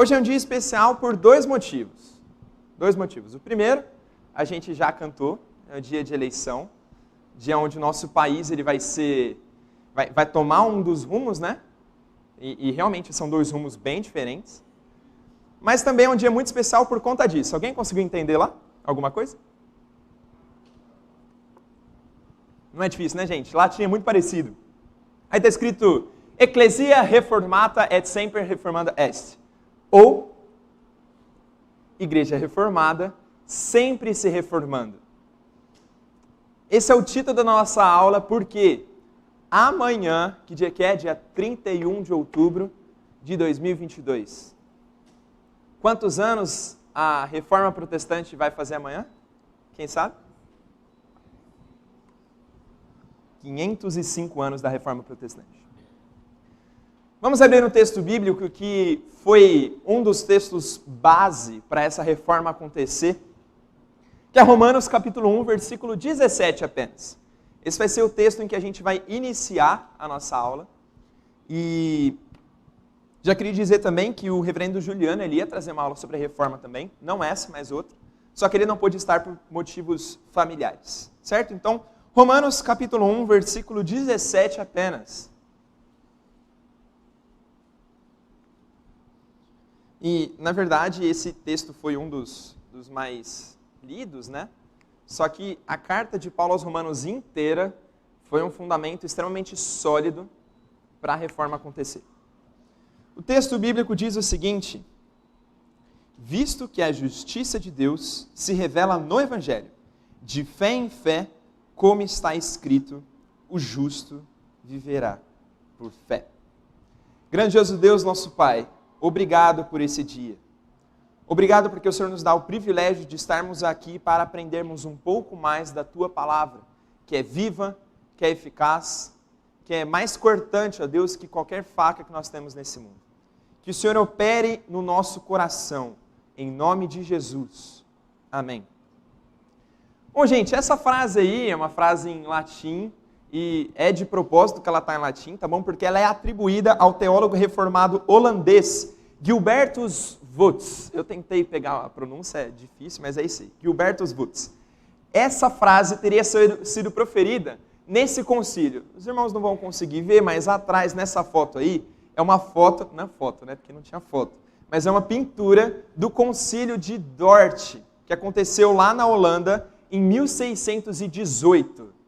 Hoje é um dia especial por dois motivos. Dois motivos. O primeiro, a gente já cantou, é o dia de eleição, dia onde o nosso país ele vai tomar um dos rumos, né? E realmente são dois rumos bem diferentes. Mas também é um dia muito especial por conta disso. Alguém conseguiu entender lá? Alguma coisa? Não é difícil, né, gente? Latim é muito parecido. Aí está escrito, Ecclesia reformata et semper reformanda est. Ou, Igreja reformada, sempre se reformando. Esse é o título da nossa aula, porque amanhã, que dia que é? Dia 31 de outubro de 2022. Quantos anos a Reforma Protestante vai fazer amanhã? Quem sabe? 505 anos da Reforma Protestante. Vamos abrir um texto bíblico que foi um dos textos base para essa reforma acontecer, que é Romanos capítulo 1, versículo 17 apenas. Esse vai ser o texto em que a gente vai iniciar a nossa aula. E já queria dizer também que o reverendo Juliano ele ia trazer uma aula sobre a reforma também, não essa, mas outra. Só que ele não pôde estar por motivos familiares, certo? Então, Romanos capítulo 1, versículo 17 apenas. E, na verdade, esse texto foi um dos mais lidos, né? Só que a carta de Paulo aos Romanos inteira foi um fundamento extremamente sólido para a reforma acontecer. O texto bíblico diz o seguinte: visto que a justiça de Deus se revela no Evangelho, de fé em fé, como está escrito, o justo viverá por fé. Grandioso Deus, nosso Pai, obrigado por esse dia. Obrigado porque o Senhor nos dá o privilégio de estarmos aqui para aprendermos um pouco mais da Tua Palavra, que é viva, que é eficaz, que é mais cortante, ó Deus, que qualquer faca que nós temos nesse mundo. Que o Senhor opere no nosso coração, em nome de Jesus. Amém. Bom, gente, essa frase aí é uma frase em latim, e é de propósito que ela está em latim, tá bom? Porque ela é atribuída ao teólogo reformado holandês, Gilbertus Woods. Eu tentei pegar a pronúncia, é difícil, mas é isso aí, Gilbertus Woods. Essa frase teria sido proferida nesse concílio. Os irmãos não vão conseguir ver, mas atrás, nessa foto aí, é uma foto, não é foto, né? Porque não tinha foto, mas é uma pintura do concílio de Dort, que aconteceu lá na Holanda em 1618.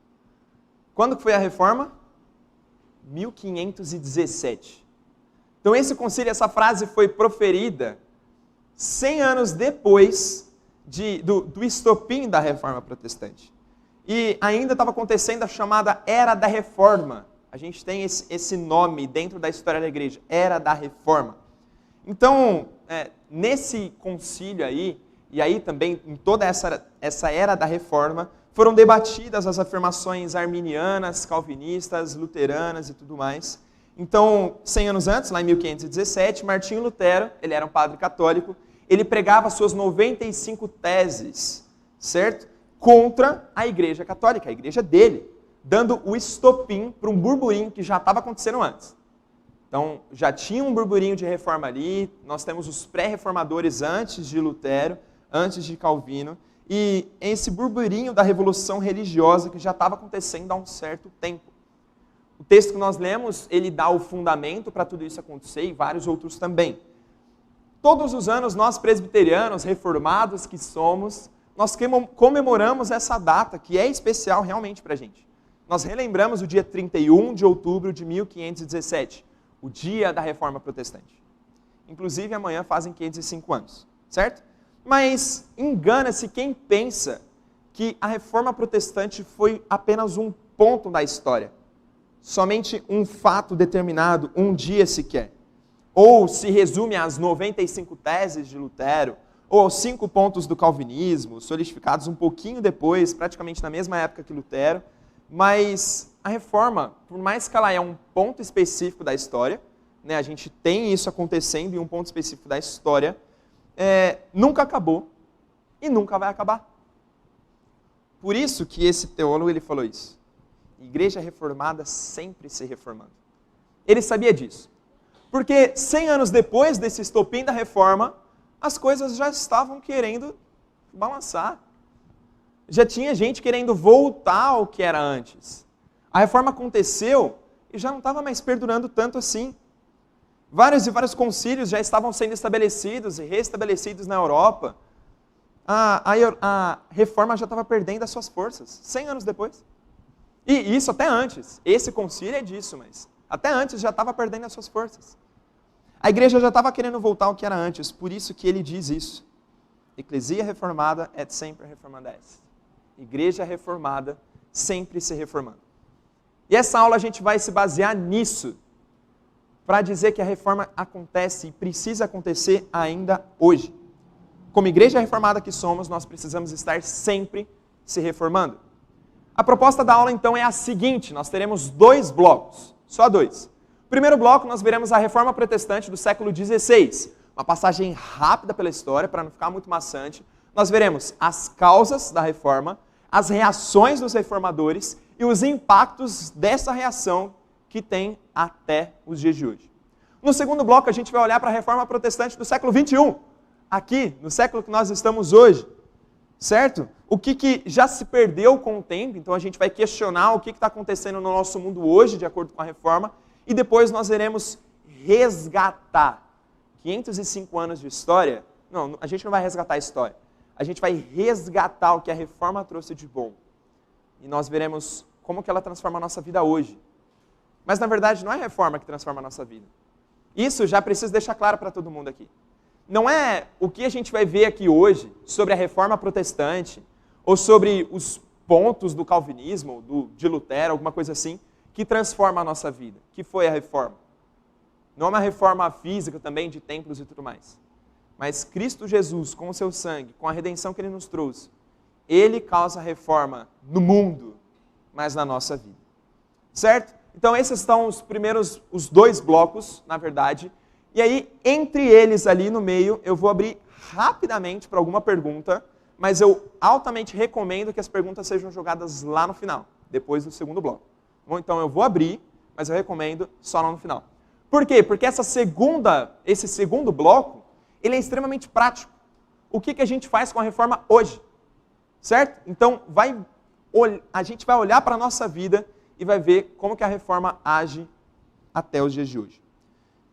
Quando foi a reforma? 1517. Então esse concílio, essa frase foi proferida 100 anos depois do estopim da reforma protestante. E ainda estava acontecendo a chamada Era da Reforma. A gente tem esse nome dentro da história da igreja, Era da Reforma. Então, nesse concílio aí, e aí também em toda essa Era da Reforma, foram debatidas as afirmações arminianas, calvinistas, luteranas e tudo mais. Então, 100 anos antes, lá em 1517, Martinho Lutero, ele era um padre católico, ele pregava suas 95 teses, certo? Contra a igreja católica, a igreja dele, dando o estopim para um burburinho que já estava acontecendo antes. Então, já tinha um burburinho de reforma ali, nós temos os pré-reformadores antes de Lutero, antes de Calvino, e esse burburinho da revolução religiosa que já estava acontecendo há um certo tempo. O texto que nós lemos, ele dá o fundamento para tudo isso acontecer e vários outros também. Todos os anos, nós presbiterianos, reformados que somos, nós comemoramos essa data que é especial realmente para a gente. Nós relembramos o dia 31 de outubro de 1517, o dia da Reforma Protestante. Inclusive, amanhã fazem 505 anos, certo? Mas engana-se quem pensa que a Reforma Protestante foi apenas um ponto da história. Somente um fato determinado, um dia sequer. Ou se resume às 95 teses de Lutero, ou aos 5 pontos do calvinismo, solidificados um pouquinho depois, praticamente na mesma época que Lutero. Mas a Reforma, por mais que ela é um ponto específico da história, né, a gente tem isso acontecendo em um ponto específico da história, nunca acabou e nunca vai acabar. Por isso que esse teólogo ele falou isso. Igreja reformada sempre se reformando. Ele sabia disso. Porque 100 anos depois desse estopim da reforma, as coisas já estavam querendo balançar. Já tinha gente querendo voltar ao que era antes. A reforma aconteceu e já não estava mais perdurando tanto assim. Vários e vários concílios já estavam sendo estabelecidos e restabelecidos na Europa. A reforma já estava perdendo as suas forças, 100 anos depois. E isso até antes. Esse concílio é disso, mas até antes já estava perdendo as suas forças. A igreja já estava querendo voltar ao que era antes, por isso que ele diz isso. Eclesia reformada et sempre reformanda est. Igreja reformada, sempre se reformando. E essa aula a gente vai se basear nisso, para dizer que a reforma acontece e precisa acontecer ainda hoje. Como igreja reformada que somos, nós precisamos estar sempre se reformando. A proposta da aula então é a seguinte, nós teremos 2 blocos, só 2. No primeiro bloco nós veremos a reforma protestante do século XVI, uma passagem rápida pela história, para não ficar muito maçante. Nós veremos as causas da reforma, as reações dos reformadores e os impactos dessa reação que tem até os dias de hoje. No segundo bloco a gente vai olhar para a reforma protestante do século XXI, aqui, no século que nós estamos hoje, certo? O que já se perdeu com o tempo, então a gente vai questionar o que está acontecendo no nosso mundo hoje, de acordo com a reforma, e depois nós iremos resgatar 505 anos de história. Não, a gente não vai resgatar a história, a gente vai resgatar o que a reforma trouxe de bom. E nós veremos como que ela transforma a nossa vida hoje. Mas na verdade não é a reforma que transforma a nossa vida. Isso já preciso deixar claro para todo mundo aqui. Não é o que a gente vai ver aqui hoje sobre a reforma protestante, ou sobre os pontos do calvinismo, de Lutero, alguma coisa assim, que transforma a nossa vida, que foi a reforma. Não é uma reforma física também, de templos e tudo mais. Mas Cristo Jesus, com o seu sangue, com a redenção que Ele nos trouxe, Ele causa a reforma no mundo, mas na nossa vida. Certo? Então esses são os 2 blocos, na verdade. E aí, entre eles ali no meio, eu vou abrir rapidamente para alguma pergunta, mas eu altamente recomendo que as perguntas sejam jogadas lá no final, depois do segundo bloco. Bom, então eu vou abrir, mas eu recomendo só lá no final. Por quê? Porque esse segundo bloco, ele é extremamente prático. O que a gente faz com a reforma hoje? Certo? Então a gente vai olhar para a nossa vida e vai ver como que a reforma age até os dias de hoje.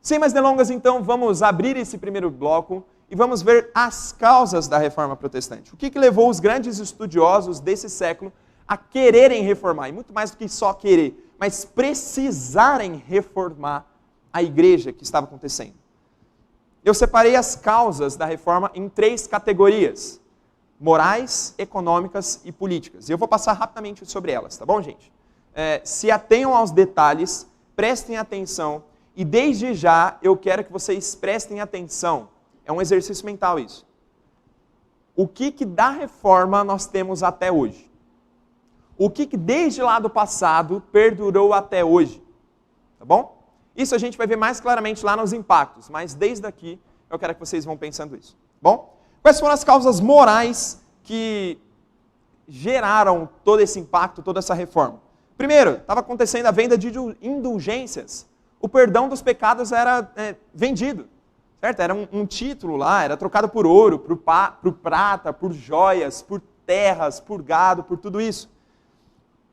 Sem mais delongas, então, vamos abrir esse primeiro bloco e vamos ver as causas da reforma protestante. O que levou os grandes estudiosos desse século a quererem reformar, e muito mais do que só querer, mas precisarem reformar a igreja que estava acontecendo. Eu separei as causas da reforma em 3 categorias: morais, econômicas e políticas. E eu vou passar rapidamente sobre elas, tá bom, gente? Se atenham aos detalhes, prestem atenção, e desde já eu quero que vocês prestem atenção. É um exercício mental isso. O que da reforma nós temos até hoje? O que desde lá do passado perdurou até hoje? Tá bom? Isso a gente vai ver mais claramente lá nos impactos, mas desde aqui eu quero que vocês vão pensando isso. Bom? Quais foram as causas morais que geraram todo esse impacto, toda essa reforma? Primeiro, estava acontecendo a venda de indulgências. O perdão dos pecados era vendido, certo? Era um título lá, era trocado por ouro, por prata, por joias, por terras, por gado, por tudo isso.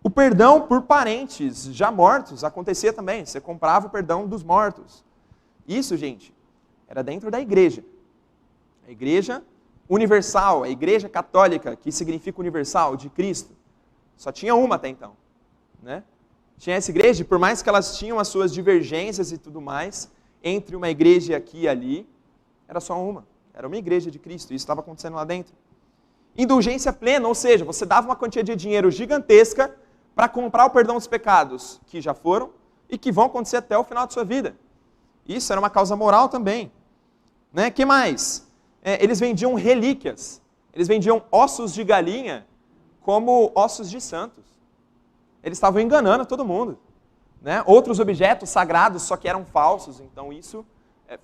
O perdão por parentes já mortos acontecia também. Você comprava o perdão dos mortos. Isso, gente, era dentro da igreja. A igreja universal, a igreja católica, que significa universal, de Cristo. Só tinha uma até então, né? Tinha essa igreja, por mais que elas tinham as suas divergências e tudo mais, entre uma igreja aqui e ali, era só uma. Era uma igreja de Cristo, e isso estava acontecendo lá dentro. Indulgência plena, ou seja, você dava uma quantia de dinheiro gigantesca para comprar o perdão dos pecados que já foram e que vão acontecer até o final da sua vida. Isso era uma causa moral também. Né? Que mais? Eles vendiam relíquias. Eles vendiam ossos de galinha como ossos de santos. Eles estavam enganando todo mundo. Né? Outros objetos sagrados, só que eram falsos. Então isso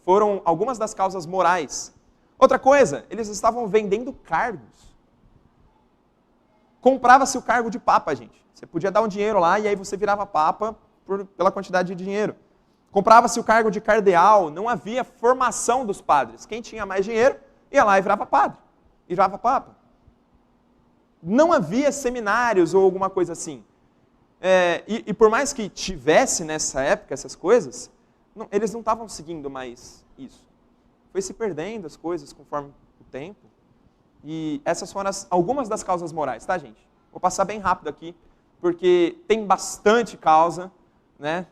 foram algumas das causas morais. Outra coisa, eles estavam vendendo cargos. Comprava-se o cargo de papa, gente. Você podia dar um dinheiro lá e aí você virava papa pela quantidade de dinheiro. Comprava-se o cargo de cardeal, não havia formação dos padres. Quem tinha mais dinheiro ia lá e virava padre, virava papa. Não havia seminários ou alguma coisa assim. E por mais que tivesse nessa época essas coisas, eles não estavam seguindo mais isso. Foi se perdendo as coisas conforme o tempo. E essas foram algumas das causas morais, tá, gente? Vou passar bem rápido aqui, porque tem bastante causa, né?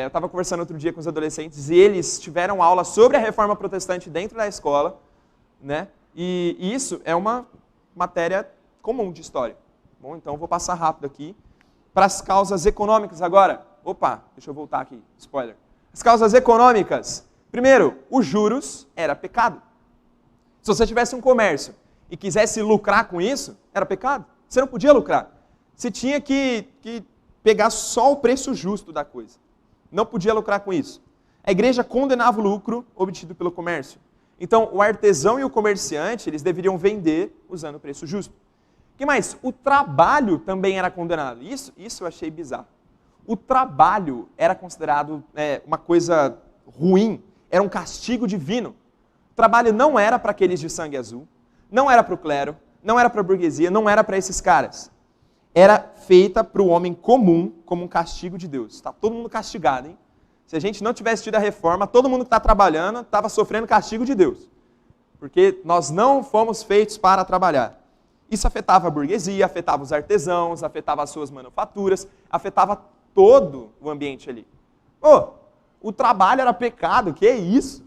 Eu estava conversando outro dia com os adolescentes e eles tiveram aula sobre a reforma protestante dentro da escola, né? E isso é uma matéria comum de história. Bom, então eu vou passar rápido aqui para as causas econômicas agora. Opa, deixa eu voltar aqui, spoiler. As causas econômicas. Primeiro, os juros era pecado. Se você tivesse um comércio e quisesse lucrar com isso, era pecado. Você não podia lucrar. Você tinha que pegar só o preço justo da coisa. Não podia lucrar com isso. A igreja condenava o lucro obtido pelo comércio. Então, o artesão e o comerciante, eles deveriam vender usando o preço justo. O que mais? O trabalho também era condenado. Isso eu achei bizarro. O trabalho era considerado uma coisa ruim, era um castigo divino. O trabalho não era para aqueles de sangue azul, não era para o clero, não era para a burguesia, não era para esses caras. Era feita para o homem comum como um castigo de Deus. Está todo mundo castigado, hein? Se a gente não tivesse tido a reforma, todo mundo que está trabalhando estava sofrendo castigo de Deus. Porque nós não fomos feitos para trabalhar. Isso afetava a burguesia, afetava os artesãos, afetava as suas manufaturas, afetava todo o ambiente ali. O trabalho era pecado, que é isso?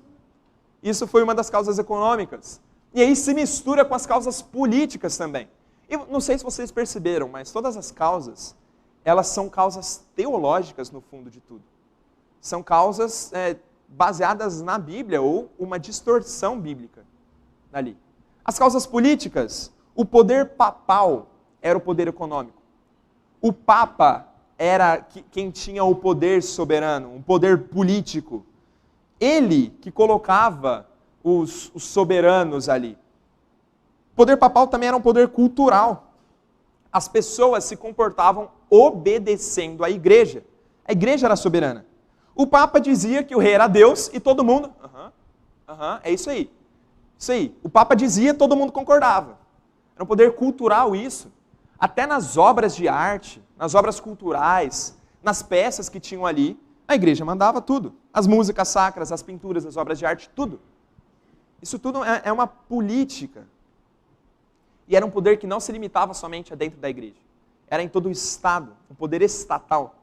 Isso foi uma das causas econômicas. E aí se mistura com as causas políticas também. E não sei se vocês perceberam, mas todas as causas, elas são causas teológicas no fundo de tudo. São causas baseadas na Bíblia ou uma distorção bíblica ali. As causas políticas, o poder papal era o poder econômico. O Papa era quem tinha o poder soberano, um poder político. Ele que colocava os soberanos ali. O poder papal também era um poder cultural. As pessoas se comportavam obedecendo à igreja. A igreja era soberana. O Papa dizia que o rei era Deus e todo mundo... é isso aí. Isso aí. O Papa dizia, todo mundo concordava. Era um poder cultural isso. Até nas obras de arte, nas obras culturais, nas peças que tinham ali, a igreja mandava tudo. As músicas sacras, as pinturas, as obras de arte, tudo. Isso tudo é uma política. E era um poder que não se limitava somente a dentro da igreja. Era em todo o Estado, um poder estatal.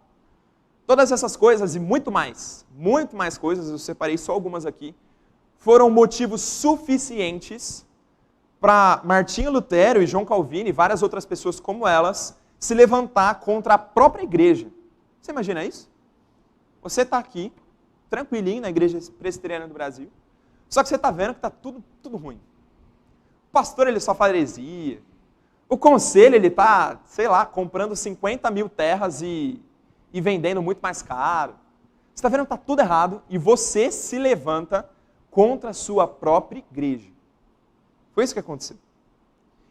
Todas essas coisas e muito mais coisas, eu separei só algumas aqui, foram motivos suficientes para Martinho Lutero e João Calvino e várias outras pessoas como elas se levantar contra a própria igreja. Você imagina isso? Você está aqui, tranquilinho na igreja presbiteriana do Brasil, só que você está vendo que está tudo ruim. O pastor, ele só faz heresia. O conselho, ele está, comprando 50 mil terras e vendendo muito mais caro. Você está vendo que está tudo errado e você se levanta contra a sua própria igreja. Foi isso que aconteceu.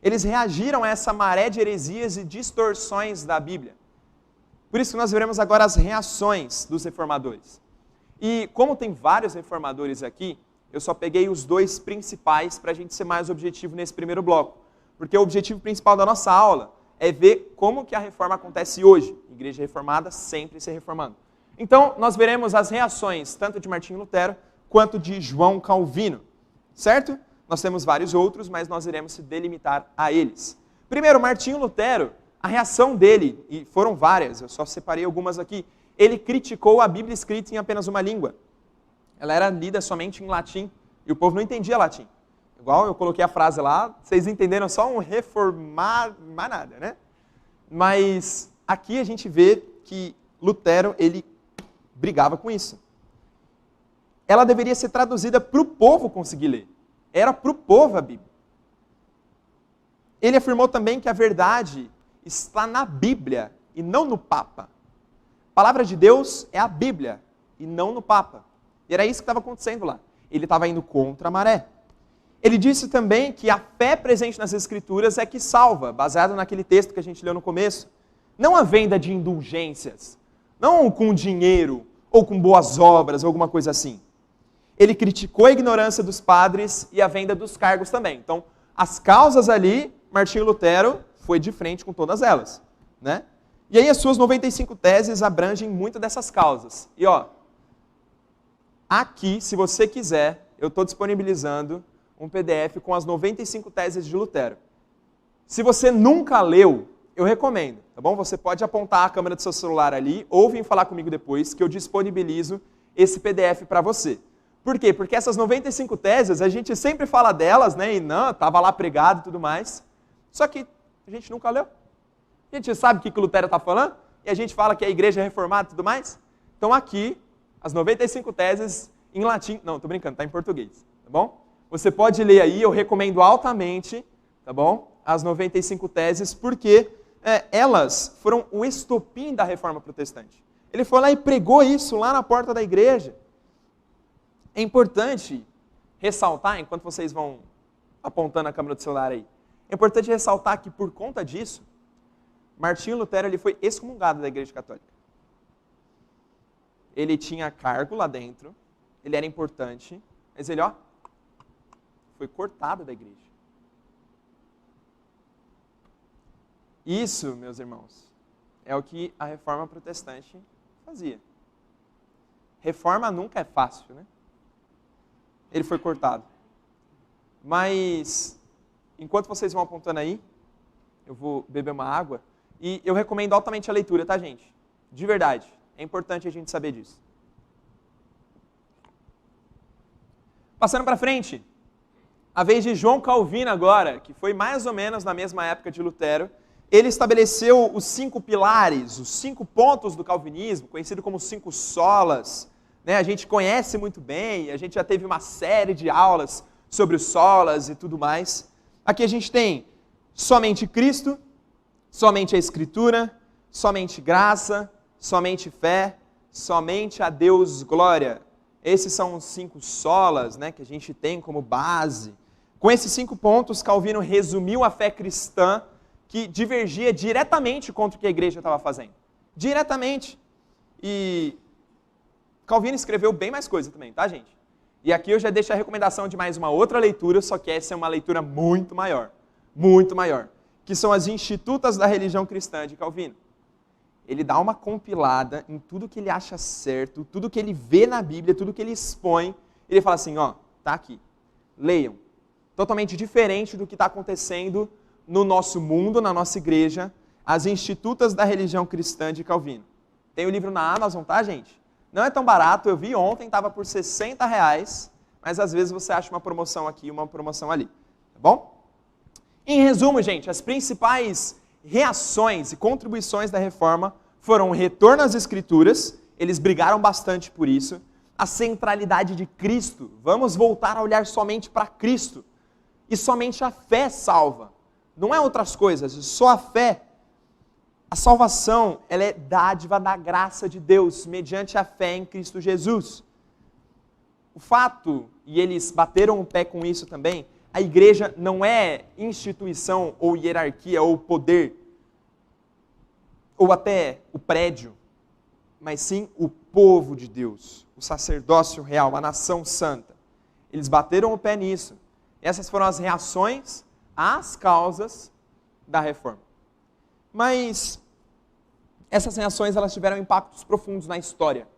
Eles reagiram a essa maré de heresias e distorções da Bíblia. Por isso que nós veremos agora as reações dos reformadores. E como tem vários reformadores aqui, eu só peguei os dois principais para a gente ser mais objetivo nesse primeiro bloco. Porque o objetivo principal da nossa aula é ver como que a reforma acontece hoje. Igreja reformada sempre se reformando. Então, nós veremos as reações tanto de Martinho Lutero quanto de João Calvino. Certo? Nós temos vários outros, mas nós iremos se delimitar a eles. Primeiro, Martinho Lutero, a reação dele, e foram várias, eu só separei algumas aqui, ele criticou a Bíblia escrita em apenas uma língua. Ela era lida somente em latim, e o povo não entendia latim. Igual eu coloquei a frase lá, vocês entenderam só um reformar, mais nada, né? Mas aqui a gente vê que Lutero, ele brigava com isso. Ela deveria ser traduzida para o povo conseguir ler. Era para o povo a Bíblia. Ele afirmou também que a verdade está na Bíblia e não no Papa. A palavra de Deus é a Bíblia e não no Papa. E era isso que estava acontecendo lá. Ele estava indo contra a maré. Ele disse também que a fé presente nas Escrituras é que salva, baseado naquele texto que a gente leu no começo. Não a venda de indulgências, não com dinheiro, ou com boas obras, ou alguma coisa assim. Ele criticou a ignorância dos padres e a venda dos cargos também. Então, as causas ali, Martinho Lutero foi de frente com todas elas, né? E aí as suas 95 teses abrangem muito dessas causas. E ó, aqui, se você quiser, eu estou disponibilizando um PDF com as 95 teses de Lutero. Se você nunca leu, eu recomendo, tá bom? Você pode apontar a câmera do seu celular ali, ou vir falar comigo depois, que eu disponibilizo esse PDF para você. Por quê? Porque essas 95 teses, a gente sempre fala delas, né? E não, estava lá pregado e tudo mais. Só que a gente nunca leu. A gente sabe o que o Lutero está falando, e a gente fala que é a igreja reformada e tudo mais. Então aqui, as 95 teses em latim, não, estou brincando, está em português, tá bom? Você pode ler aí, eu recomendo altamente, tá bom? As 95 teses, porque elas foram o estopim da reforma protestante. Ele foi lá e pregou isso lá na porta da igreja. É importante ressaltar, enquanto vocês vão apontando a câmera do celular aí, é importante ressaltar que por conta disso, Martinho Lutero ele foi excomungado da Igreja Católica. Ele tinha cargo lá dentro, ele era importante, mas ele, foi cortado da igreja. Isso, meus irmãos, é o que a reforma protestante fazia. Reforma nunca é fácil, né? Ele foi cortado. Mas, enquanto vocês vão apontando aí, eu vou beber uma água. E eu recomendo altamente a leitura, tá, gente? De verdade. É importante a gente saber disso. Passando para frente, a vez de João Calvino agora, que foi mais ou menos na mesma época de Lutero, ele estabeleceu os 5 pilares, os 5 pontos do calvinismo, conhecido como 5 solas. Né? A gente conhece muito bem, a gente já teve uma série de aulas sobre os solas e tudo mais. Aqui a gente tem somente Cristo, somente a Escritura, somente graça, somente fé, somente a Deus glória. Esses são os 5 solas, né, que a gente tem como base. Com esses 5 pontos, Calvino resumiu a fé cristã que divergia diretamente contra o que a igreja estava fazendo. Diretamente. E Calvino escreveu bem mais coisa também, tá, gente? E aqui eu já deixo a recomendação de mais uma outra leitura, só que essa é uma leitura muito maior, que são as Institutas da Religião Cristã de Calvino. Ele dá uma compilada em tudo que ele acha certo, tudo que ele vê na Bíblia, tudo que ele expõe. Ele fala assim, tá aqui, leiam. Totalmente diferente do que está acontecendo no nosso mundo, na nossa igreja, as Institutas da Religião Cristã de Calvino. Tem o livro na Amazon, tá, gente? Não é tão barato, eu vi ontem, estava por R$60, mas às vezes você acha uma promoção aqui, uma promoção ali, tá bom? Em resumo, gente, as principais reações e contribuições da reforma foram o retorno às Escrituras, eles brigaram bastante por isso, a centralidade de Cristo, vamos voltar a olhar somente para Cristo, e somente a fé salva, não é outras coisas, só a fé. A salvação, ela é dádiva da graça de Deus, mediante a fé em Cristo Jesus. O fato, e eles bateram o pé com isso também, a igreja não é instituição ou hierarquia ou poder, ou até o prédio, mas sim o povo de Deus, o sacerdócio real, a nação santa. Eles bateram o pé nisso. Essas foram as reações às causas da reforma. Mas essas reações elas tiveram impactos profundos na história.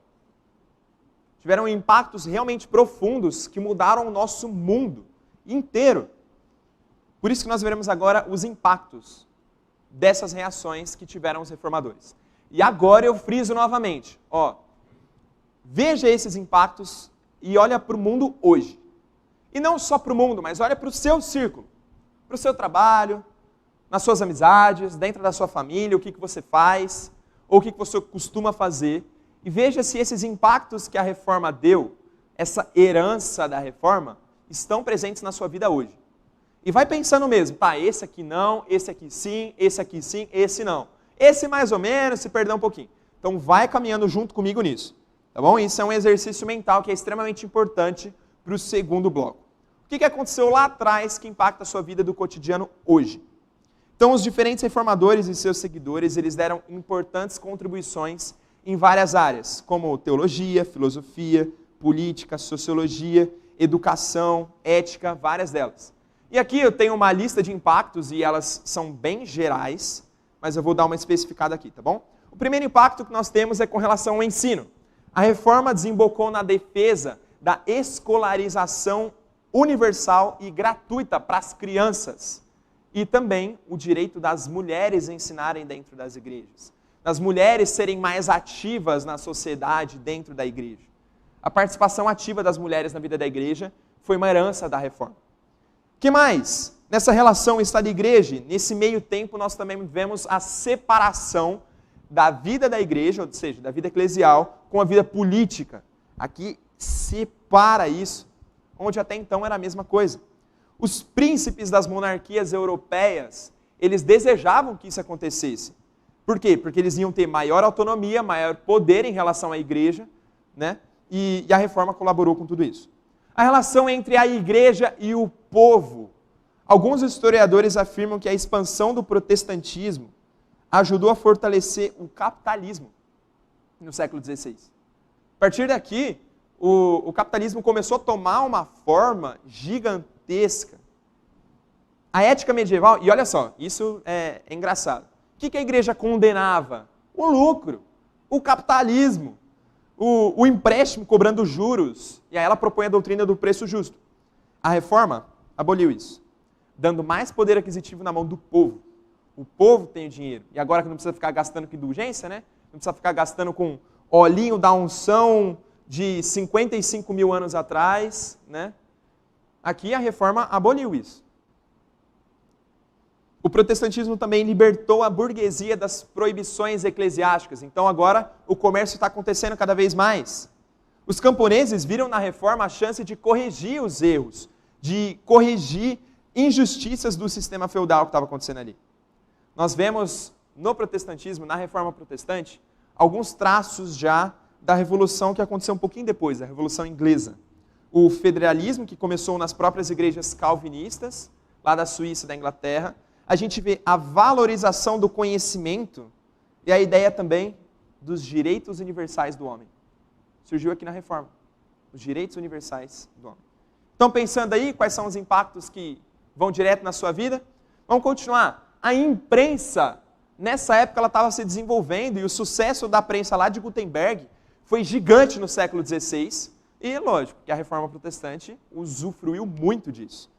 Tiveram impactos realmente profundos que mudaram o nosso mundo inteiro. Por isso que nós veremos agora os impactos dessas reações que tiveram os reformadores. E agora eu friso novamente. Veja esses impactos e olha para o mundo hoje. E não só para o mundo, mas olha para o seu círculo, para o seu trabalho, nas suas amizades, dentro da sua família, o que você faz, ou o que você costuma fazer, e veja se esses impactos que a reforma deu, essa herança da reforma, estão presentes na sua vida hoje. E vai pensando mesmo, esse aqui não, esse aqui sim, esse não. Esse mais ou menos, se perder um pouquinho. Então vai caminhando junto comigo nisso, tá bom? Isso é um exercício mental que é extremamente importante para o segundo bloco. O que aconteceu lá atrás que impacta a sua vida do cotidiano hoje? Então, os diferentes reformadores e seus seguidores, eles deram importantes contribuições em várias áreas, como teologia, filosofia, política, sociologia, educação, ética, várias delas. E aqui eu tenho uma lista de impactos e elas são bem gerais, mas eu vou dar uma especificada aqui, tá bom? O primeiro impacto que nós temos é com relação ao ensino. A reforma desembocou na defesa da escolarização universal e gratuita para as crianças. E também o direito das mulheres ensinarem dentro das igrejas. Das mulheres serem mais ativas na sociedade dentro da igreja. A participação ativa das mulheres na vida da igreja foi uma herança da reforma. O que mais? Nessa relação Estado e igreja, nesse meio tempo nós também vemos a separação da vida da igreja, ou seja, da vida eclesial, com a vida política. Aqui separa isso, onde até então era a mesma coisa. Os príncipes das monarquias europeias, eles desejavam que isso acontecesse. Por quê? Porque eles iam ter maior autonomia, maior poder em relação à igreja, né? E a reforma colaborou com tudo isso. A relação entre a igreja e o povo. Alguns historiadores afirmam que a expansão do protestantismo ajudou a fortalecer o capitalismo no século XVI. A partir daqui, o capitalismo começou a tomar uma forma gigantesca. A ética medieval, e olha só, isso é engraçado. O que a igreja condenava? O lucro, o capitalismo, o empréstimo cobrando juros. E aí ela propõe a doutrina do preço justo. A reforma aboliu isso, dando mais poder aquisitivo na mão do povo. O povo tem o dinheiro. E agora que não precisa ficar gastando com indulgência, né? Não precisa ficar gastando com olhinho da unção de 55 mil anos atrás, né? Aqui a reforma aboliu isso. O protestantismo também libertou a burguesia das proibições eclesiásticas. Então agora o comércio está acontecendo cada vez mais. Os camponeses viram na reforma a chance de corrigir os erros, de corrigir injustiças do sistema feudal que estava acontecendo ali. Nós vemos no protestantismo, na reforma protestante, alguns traços já da revolução que aconteceu um pouquinho depois, da Revolução Inglesa. O federalismo, que começou nas próprias igrejas calvinistas, lá da Suíça e da Inglaterra. A gente vê a valorização do conhecimento e a ideia também dos direitos universais do homem. Surgiu aqui na reforma, os direitos universais do homem. Então, pensando aí, quais são os impactos que vão direto na sua vida? Vamos continuar. A imprensa, nessa época, ela estava se desenvolvendo e o sucesso da prensa lá de Gutenberg foi gigante no século XVI. E, lógico, que a reforma protestante usufruiu muito disso.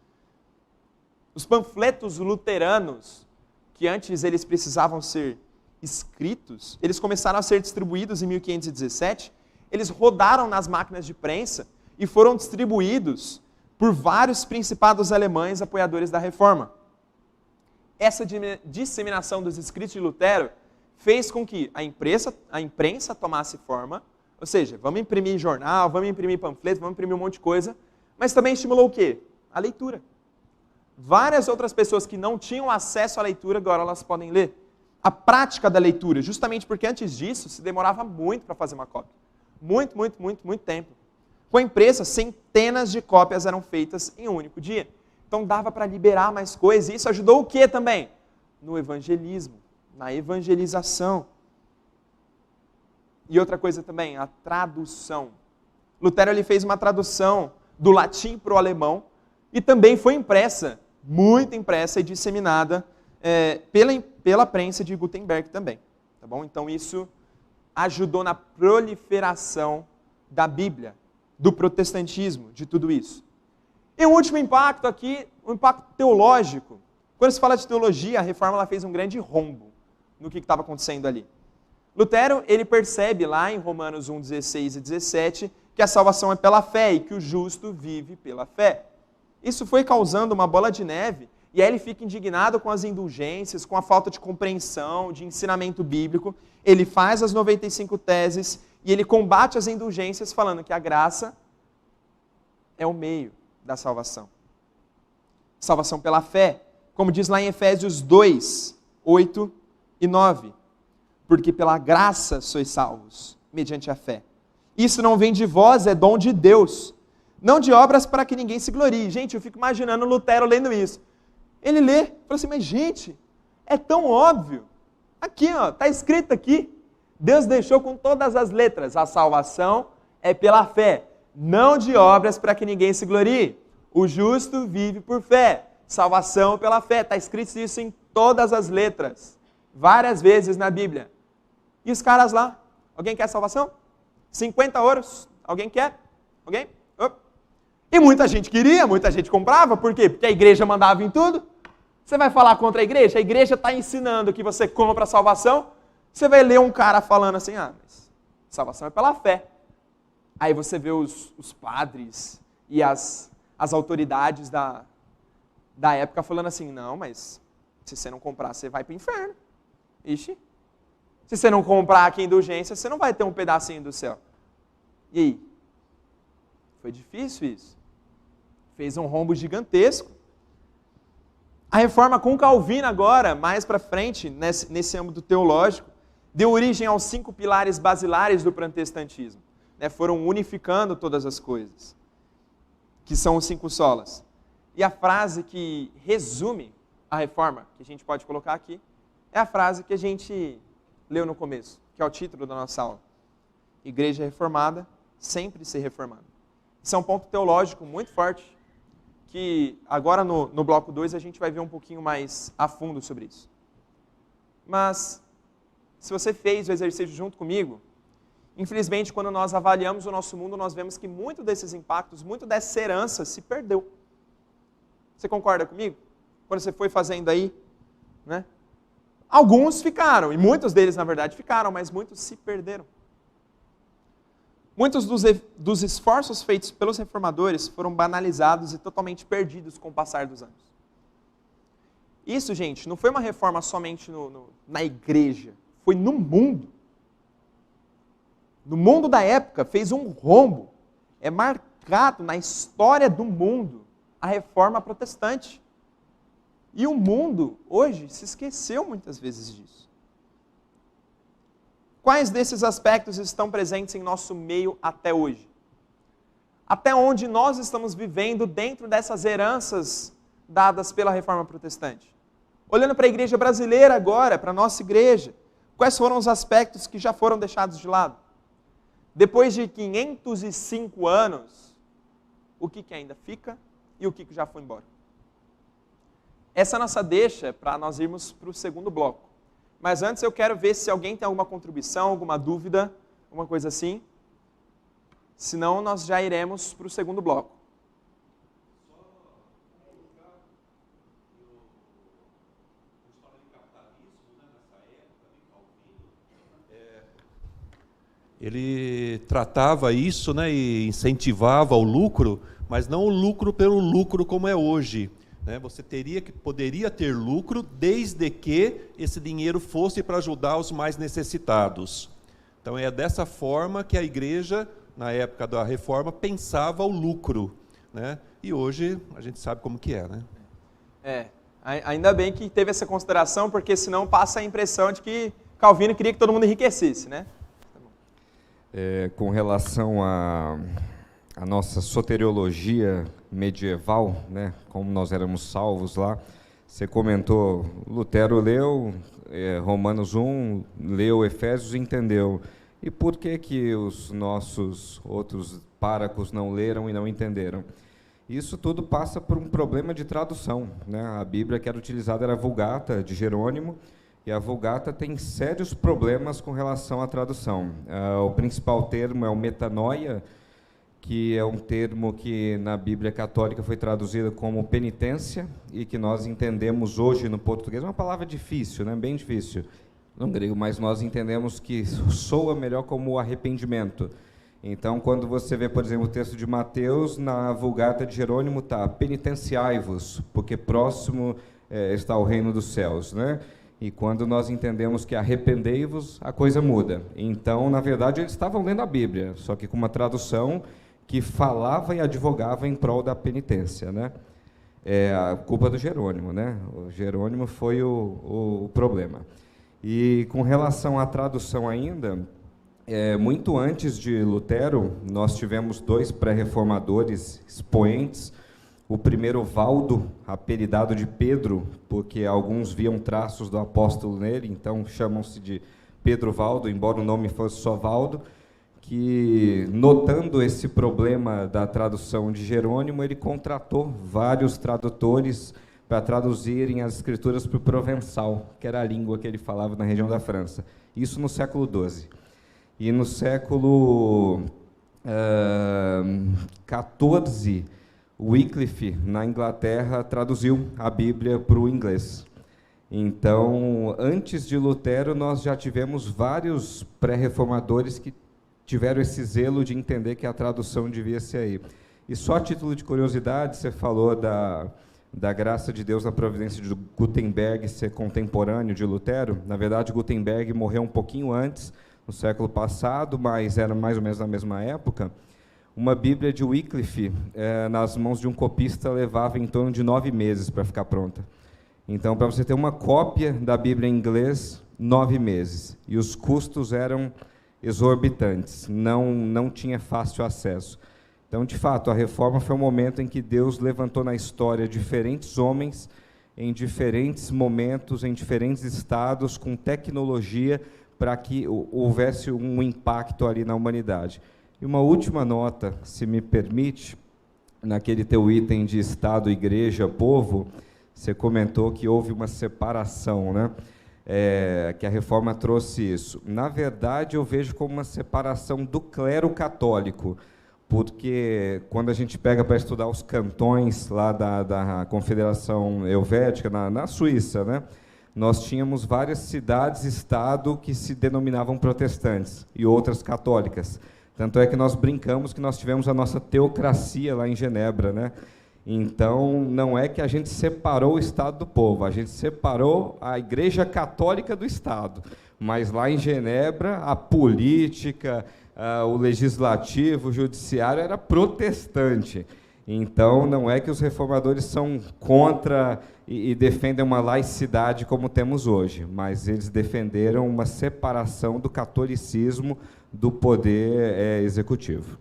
Os panfletos luteranos, que antes eles precisavam ser escritos, eles começaram a ser distribuídos em 1517, eles rodaram nas máquinas de prensa e foram distribuídos por vários principados alemães apoiadores da reforma. Essa disseminação dos escritos de Lutero fez com que a imprensa tomasse forma, ou seja, vamos imprimir jornal, vamos imprimir panfletos, vamos imprimir um monte de coisa, mas também estimulou o quê? A leitura. Várias outras pessoas que não tinham acesso à leitura, agora elas podem ler. A prática da leitura, justamente porque antes disso se demorava muito para fazer uma cópia. Muito tempo. Com a imprensa, centenas de cópias eram feitas em um único dia. Então dava para liberar mais coisas. E isso ajudou o quê também? No evangelismo, na evangelização. E outra coisa também, a tradução. Lutero ele fez uma tradução do latim para o alemão e também foi impressa, muito impressa e disseminada pela prensa de Gutenberg também. Tá bom? Então isso ajudou na proliferação da Bíblia, do protestantismo, de tudo isso. E o último impacto aqui, o impacto teológico. Quando se fala de teologia, a reforma ela fez um grande rombo no que estava acontecendo ali. Lutero, ele percebe lá em Romanos 1, 16 e 17, que a salvação é pela fé e que o justo vive pela fé. Isso foi causando uma bola de neve, e aí ele fica indignado com as indulgências, com a falta de compreensão, de ensinamento bíblico. Ele faz as 95 teses e ele combate as indulgências falando que a graça é o meio da salvação. Salvação pela fé, como diz lá em Efésios 2, 8 e 9. Porque pela graça sois salvos, mediante a fé. Isso não vem de vós, é dom de Deus. Não de obras para que ninguém se glorie. Gente, eu fico imaginando Lutero lendo isso. Ele lê, fala assim, mas gente, é tão óbvio. Aqui, ó, está escrito aqui. Deus deixou com todas as letras. A salvação é pela fé, não de obras para que ninguém se glorie. O justo vive por fé. Salvação pela fé. Está escrito isso em todas as letras, várias vezes na Bíblia. E os caras lá, alguém quer salvação? 50 ouros, alguém quer? Alguém? E muita gente queria, muita gente comprava, por quê? Porque a igreja mandava em tudo. Você vai falar contra a igreja está ensinando que você compra a salvação, você vai ler um cara falando assim, mas salvação é pela fé. Aí você vê os padres e as autoridades da época falando assim, não, mas se você não comprar, você vai para o inferno. Ixi. Se você não comprar aqui indulgência, você não vai ter um pedacinho do céu. E aí? Foi difícil isso. Fez um rombo gigantesco. A reforma com Calvino agora, mais para frente, nesse âmbito teológico, deu origem aos 5 pilares basilares do protestantismo. Foram unificando todas as coisas, que são os 5 solas. E a frase que resume a reforma, que a gente pode colocar aqui, é a frase que a gente leu no começo, que é o título da nossa aula. Igreja reformada, sempre se reformando. Isso é um ponto teológico muito forte, que agora no bloco 2 a gente vai ver um pouquinho mais a fundo sobre isso. Mas, se você fez o exercício junto comigo, infelizmente, quando nós avaliamos o nosso mundo, nós vemos que muito desses impactos, muito dessa herança se perdeu. Você concorda comigo? Quando você foi fazendo aí, né? Alguns ficaram, e muitos deles, na verdade, ficaram, mas muitos se perderam. Muitos dos esforços feitos pelos reformadores foram banalizados e totalmente perdidos com o passar dos anos. Isso, gente, não foi uma reforma somente na igreja, foi no mundo. No mundo da época, fez um rombo. É marcado na história do mundo a reforma protestante. E o mundo, hoje, se esqueceu muitas vezes disso. Quais desses aspectos estão presentes em nosso meio até hoje? Até onde nós estamos vivendo dentro dessas heranças dadas pela reforma protestante? Olhando para a igreja brasileira agora, para a nossa igreja, quais foram os aspectos que já foram deixados de lado? Depois de 505 anos, o que ainda fica e o que já foi embora? Essa é a nossa deixa para nós irmos para o segundo bloco. Mas antes eu quero ver se alguém tem alguma contribuição, alguma dúvida, alguma coisa assim. Senão nós já iremos para o segundo bloco. Ele tratava isso, né, e incentivava o lucro, mas não o lucro pelo lucro como é hoje. Você poderia ter lucro desde que esse dinheiro fosse para ajudar os mais necessitados. Então é dessa forma que a igreja, na época da reforma, pensava o lucro. E hoje a gente sabe como que é. Ainda bem que teve essa consideração, porque senão passa a impressão de que Calvino queria que todo mundo enriquecesse, né? Com relação à nossa soteriologia medieval, como nós éramos salvos lá, você comentou, Lutero leu Romanos 1, leu Efésios e entendeu. E por que os nossos outros párocos não leram e não entenderam? Isso tudo passa por um problema de tradução. A Bíblia que era utilizada era a Vulgata, de Jerônimo, e a Vulgata tem sérios problemas com relação à tradução. O principal termo é o metanoia, que é um termo que na Bíblia Católica foi traduzido como penitência e que nós entendemos hoje no português, uma palavra difícil, bem difícil, no grego, mas nós entendemos que soa melhor como arrependimento. Então, quando você vê, por exemplo, o texto de Mateus, na Vulgata de Jerônimo está penitenciai-vos, porque próximo está o reino dos céus, E quando nós entendemos que arrependei-vos, a coisa muda. Então, na verdade, eles estavam lendo a Bíblia, só que com uma tradução que falava e advogava em prol da penitência, É a culpa do Jerônimo, O Jerônimo foi o problema. E com relação à tradução ainda, muito antes de Lutero, nós tivemos 2 pré-reformadores expoentes. O primeiro, Valdo, apelidado de Pedro, porque alguns viam traços do apóstolo nele, então chamam-se de Pedro Valdo, embora o nome fosse só Valdo, que, notando esse problema da tradução de Jerônimo, ele contratou vários tradutores para traduzirem as escrituras para o provençal, que era a língua que ele falava na região da França. Isso no século XII. E no século XIV, Wycliffe, na Inglaterra, traduziu a Bíblia para o inglês. Então, antes de Lutero, nós já tivemos vários pré-reformadores que tiveram esse zelo de entender que a tradução devia ser aí. E só a título de curiosidade, você falou da graça de Deus na providência de Gutenberg ser contemporâneo de Lutero. Na verdade, Gutenberg morreu um pouquinho antes, no século passado, mas era mais ou menos na mesma época. Uma Bíblia de Wycliffe, nas mãos de um copista, levava em torno de 9 meses para ficar pronta. Então, para você ter uma cópia da Bíblia em inglês, 9 meses. E os custos eram exorbitantes, não tinha fácil acesso. Então, de fato, a reforma foi um momento em que Deus levantou na história diferentes homens, em diferentes momentos, em diferentes estados, com tecnologia, para que houvesse um impacto ali na humanidade. E uma última nota, se me permite, naquele teu item de Estado, Igreja, Povo, você comentou que houve uma separação, né? Que a reforma trouxe isso. Na verdade, eu vejo como uma separação do clero católico, porque quando a gente pega para estudar os cantões lá da Confederação Helvética, na Suíça, né, nós tínhamos várias cidades-estado que se denominavam protestantes e outras católicas. Tanto é que nós brincamos que nós tivemos a nossa teocracia lá em Genebra, né? Então, não é que a gente separou o Estado do povo, a gente separou a Igreja Católica do Estado. Mas lá em Genebra, a política, o legislativo, o judiciário era protestante. Então, não é que os reformadores são contra e defendem uma laicidade como temos hoje, mas eles defenderam uma separação do catolicismo do poder executivo.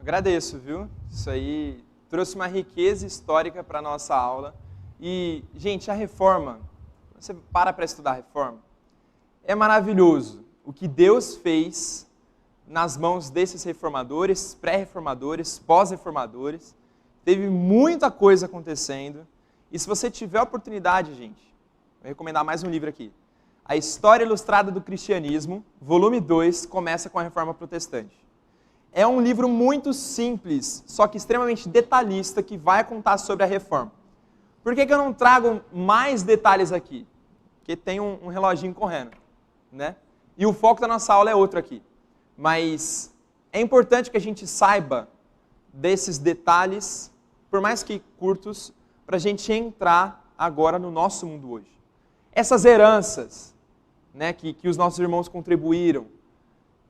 Agradeço, viu? Isso aí trouxe uma riqueza histórica para a nossa aula. E, gente, a reforma, você para estudar a reforma, é maravilhoso o que Deus fez nas mãos desses reformadores, pré-reformadores, pós-reformadores. Teve muita coisa acontecendo. E se você tiver a oportunidade, gente, vou recomendar mais um livro aqui. A História Ilustrada do Cristianismo, volume 2, começa com a Reforma Protestante. É um livro muito simples, só que extremamente detalhista, que vai contar sobre a reforma. Por que eu não trago mais detalhes aqui? Porque tem um reloginho correndo, né? E o foco da nossa aula é outro aqui. Mas é importante que a gente saiba desses detalhes, por mais que curtos, para a gente entrar agora no nosso mundo hoje. Essas heranças, né, que os nossos irmãos contribuíram,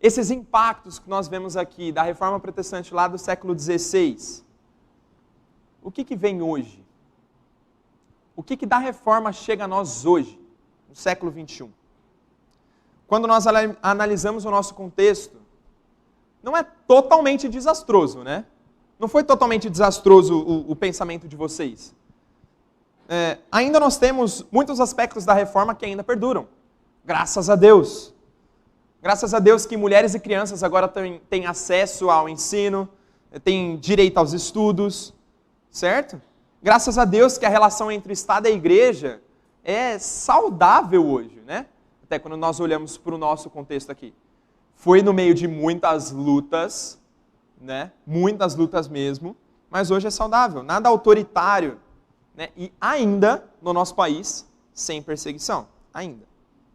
esses impactos que nós vemos aqui da Reforma Protestante lá do século XVI, o que vem hoje? O que da Reforma chega a nós hoje, no século XXI? Quando nós analisamos o nosso contexto, não é totalmente desastroso, né? Não foi totalmente desastroso o pensamento de vocês. Ainda nós temos muitos aspectos da Reforma que ainda perduram. Graças a Deus. Graças a Deus que mulheres e crianças agora têm acesso ao ensino, têm direito aos estudos, certo? Graças a Deus que a relação entre o Estado e a Igreja é saudável hoje, né? Até quando nós olhamos para o nosso contexto aqui. Foi no meio de muitas lutas, né? Muitas lutas mesmo, mas hoje é saudável, nada autoritário, né? E ainda, no nosso país, sem perseguição, ainda.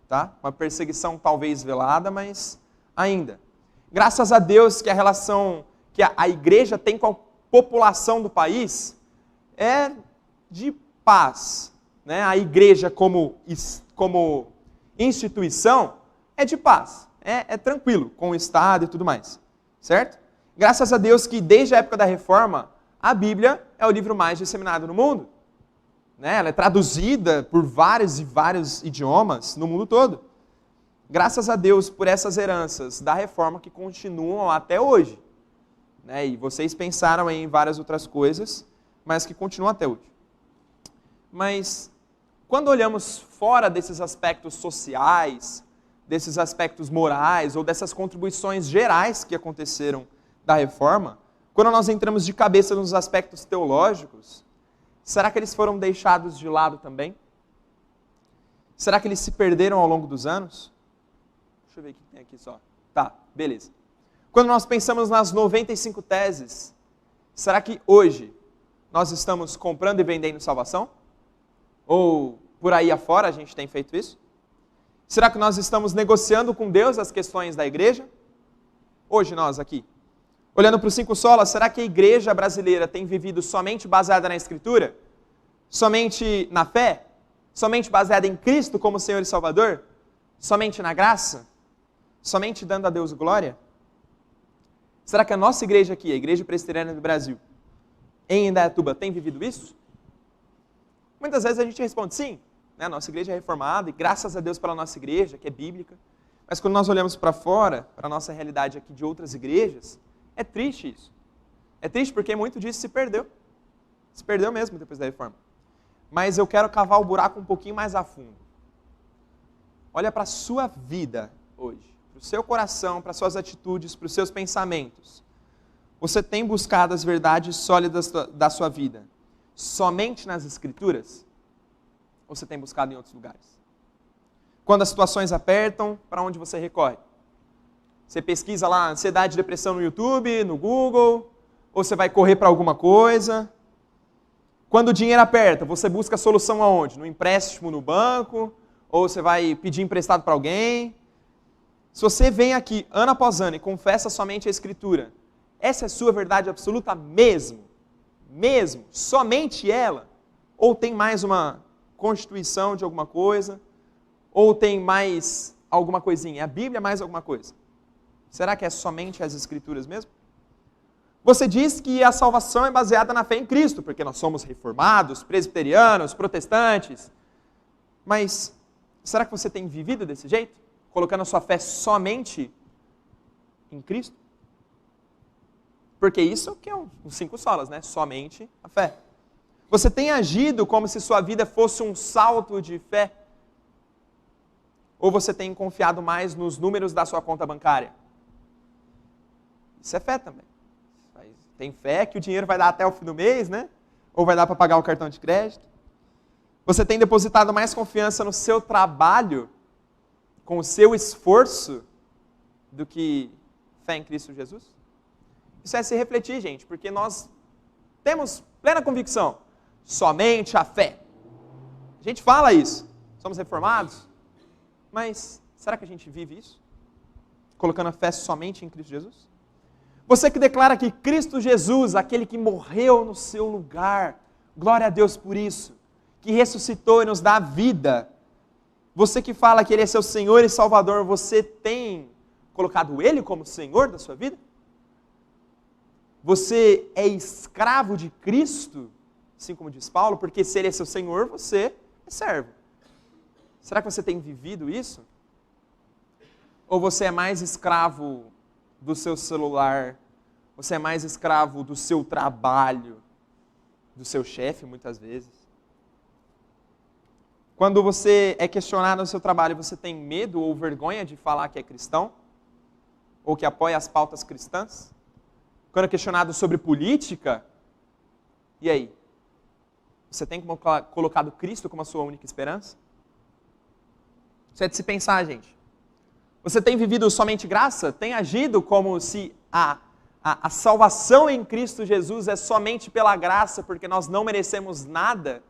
Tá? Uma perseguição talvez velada, mas ainda. Graças a Deus que a relação que a igreja tem com a população do país é de paz. Né? A igreja como instituição é de paz, é tranquilo com o Estado e tudo mais. Certo? Graças a Deus que desde a época da Reforma, a Bíblia é o livro mais disseminado no mundo. Ela é traduzida por vários e vários idiomas no mundo todo. Graças a Deus por essas heranças da Reforma que continuam até hoje. E vocês pensaram em várias outras coisas, mas que continuam até hoje. Mas, quando olhamos fora desses aspectos sociais, desses aspectos morais ou dessas contribuições gerais que aconteceram da reforma, quando nós entramos de cabeça nos aspectos teológicos, será que eles foram deixados de lado também? Será que eles se perderam ao longo dos anos? Deixa eu ver o que tem aqui só. Tá, beleza. Quando nós pensamos nas 95 teses, será que hoje nós estamos comprando e vendendo salvação? Ou por aí afora a gente tem feito isso? Será que nós estamos negociando com Deus as questões da igreja? Hoje nós aqui. Olhando para os 5 solas, será que a igreja brasileira tem vivido somente baseada na Escritura? Somente na fé? Somente baseada em Cristo como Senhor e Salvador? Somente na graça? Somente dando a Deus glória? Será que a nossa igreja aqui, a Igreja Presbiteriana do Brasil, em Indaiatuba, tem vivido isso? Muitas vezes a gente responde sim, né? A nossa igreja é reformada e graças a Deus pela nossa igreja, que é bíblica. Mas quando nós olhamos para fora, para a nossa realidade aqui de outras igrejas, é triste isso. É triste porque muito disso se perdeu. Se perdeu mesmo depois da reforma. Mas eu quero cavar o buraco um pouquinho mais a fundo. Olha para a sua vida hoje, para o seu coração, para as suas atitudes, para os seus pensamentos. Você tem buscado as verdades sólidas da sua vida somente nas Escrituras? Ou você tem buscado em outros lugares? Quando as situações apertam, para onde você recorre? Você pesquisa lá ansiedade e depressão no YouTube, no Google, ou você vai correr para alguma coisa? Quando o dinheiro aperta, você busca a solução aonde? No empréstimo no banco? Ou você vai pedir emprestado para alguém? Se você vem aqui ano após ano e confessa somente a Escritura, essa é a sua verdade absoluta mesmo? Mesmo? Somente ela? Ou tem mais uma constituição de alguma coisa? Ou tem mais alguma coisinha? É a Bíblia mais alguma coisa? Será que é somente as Escrituras mesmo? Você diz que a salvação é baseada na fé em Cristo, porque nós somos reformados, presbiterianos, protestantes. Mas será que você tem vivido desse jeito? Colocando a sua fé somente em Cristo? Porque isso que é os 5 solas, né? Somente a fé. Você tem agido como se sua vida fosse um salto de fé? Ou você tem confiado mais nos números da sua conta bancária? Isso é fé também. Tem fé que o dinheiro vai dar até o fim do mês, né? Ou vai dar para pagar o cartão de crédito? Você tem depositado mais confiança no seu trabalho, com o seu esforço, do que fé em Cristo Jesus? Isso é se refletir, gente, porque nós temos plena convicção, somente a fé. A gente fala isso, somos reformados, mas será que a gente vive isso? Colocando a fé somente em Cristo Jesus? Você que declara que Cristo Jesus, aquele que morreu no seu lugar, glória a Deus por isso, que ressuscitou e nos dá vida. Você que fala que Ele é seu Senhor e Salvador, você tem colocado Ele como Senhor da sua vida? Você é escravo de Cristo, assim como diz Paulo, porque se Ele é seu Senhor, você é servo. Será que você tem vivido isso? Ou você é mais escravo do seu celular, você é mais escravo do seu trabalho, do seu chefe, muitas vezes? Quando você é questionado no seu trabalho, você tem medo ou vergonha de falar que é cristão? Ou que apoia as pautas cristãs? Quando é questionado sobre política, e aí? Você tem colocado Cristo como a sua única esperança? Isso é de se pensar, gente. Você tem vivido somente graça? Tem agido como se a salvação em Cristo Jesus é somente pela graça, porque nós não merecemos nada?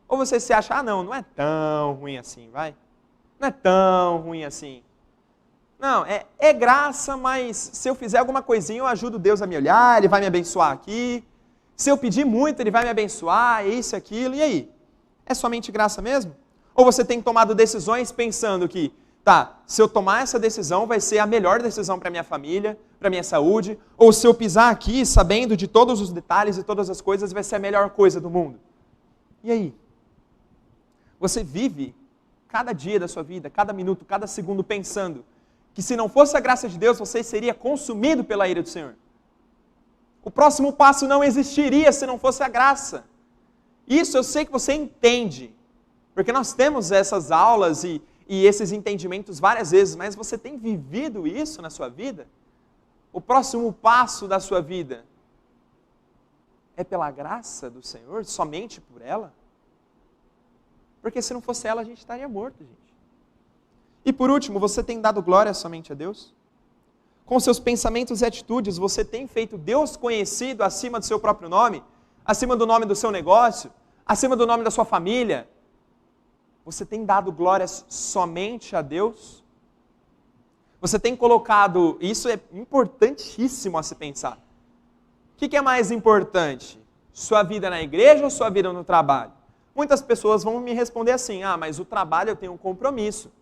Ou você se acha, não é tão ruim assim, vai? Não é tão ruim assim. Não, é graça, mas se eu fizer alguma coisinha, eu ajudo Deus a me olhar, Ele vai me abençoar aqui. Se eu pedir muito, Ele vai me abençoar, isso, aquilo, e aí? É somente graça mesmo? Ou você tem tomado decisões pensando que, se eu tomar essa decisão, vai ser a melhor decisão para minha família, para minha saúde, ou se eu pisar aqui, sabendo de todos os detalhes e todas as coisas, vai ser a melhor coisa do mundo. E aí? Você vive cada dia da sua vida, cada minuto, cada segundo, pensando que se não fosse a graça de Deus, você seria consumido pela ira do Senhor. O próximo passo não existiria se não fosse a graça. Isso eu sei que você entende, porque nós temos essas aulas e e esses entendimentos várias vezes, mas você tem vivido isso na sua vida? O próximo passo da sua vida é pela graça do Senhor, somente por ela? Porque se não fosse ela, a gente estaria morto, gente. E por último, você tem dado glória somente a Deus? Com seus pensamentos e atitudes, você tem feito Deus conhecido acima do seu próprio nome? Acima do nome do seu negócio? Acima do nome da sua família? Você tem dado glórias somente a Deus? Você tem colocado, isso é importantíssimo a se pensar. O que é mais importante? Sua vida na igreja ou sua vida no trabalho? Muitas pessoas vão me responder assim, mas o trabalho eu tenho um compromisso.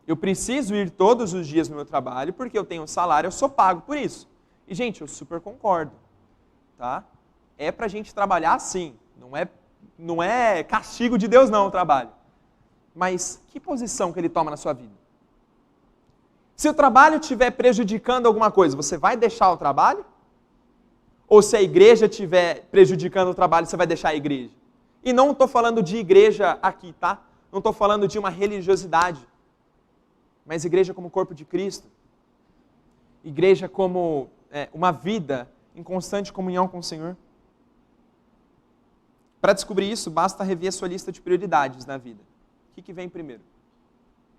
Eu preciso ir todos os dias no meu trabalho porque eu tenho um salário, eu sou pago por isso. E, gente, eu super concordo. Tá? É pra gente trabalhar assim. Não é castigo de Deus não o trabalho. Mas que posição que ele toma na sua vida? Se o trabalho estiver prejudicando alguma coisa, você vai deixar o trabalho? Ou se a igreja estiver prejudicando o trabalho, você vai deixar a igreja? E não estou falando de igreja aqui, tá? Não estou falando de uma religiosidade. Mas igreja como corpo de Cristo. Igreja como uma vida em constante comunhão com o Senhor. Para descobrir isso, basta rever a sua lista de prioridades na vida. O que vem primeiro?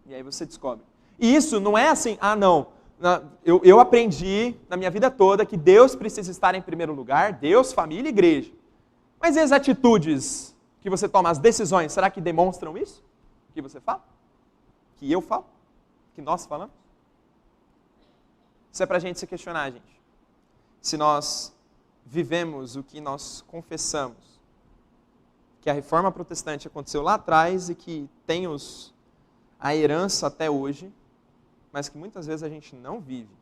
E aí você descobre. E isso não é assim, não. Eu aprendi na minha vida toda que Deus precisa estar em primeiro lugar, Deus, família e igreja. Mas e as atitudes que você toma, as decisões, será que demonstram isso? Que você fala? Que eu falo? Que nós falamos? Isso é para a gente se questionar, gente. Se nós vivemos o que nós confessamos, que a reforma protestante aconteceu lá atrás e que tem a herança até hoje, mas que muitas vezes a gente não vive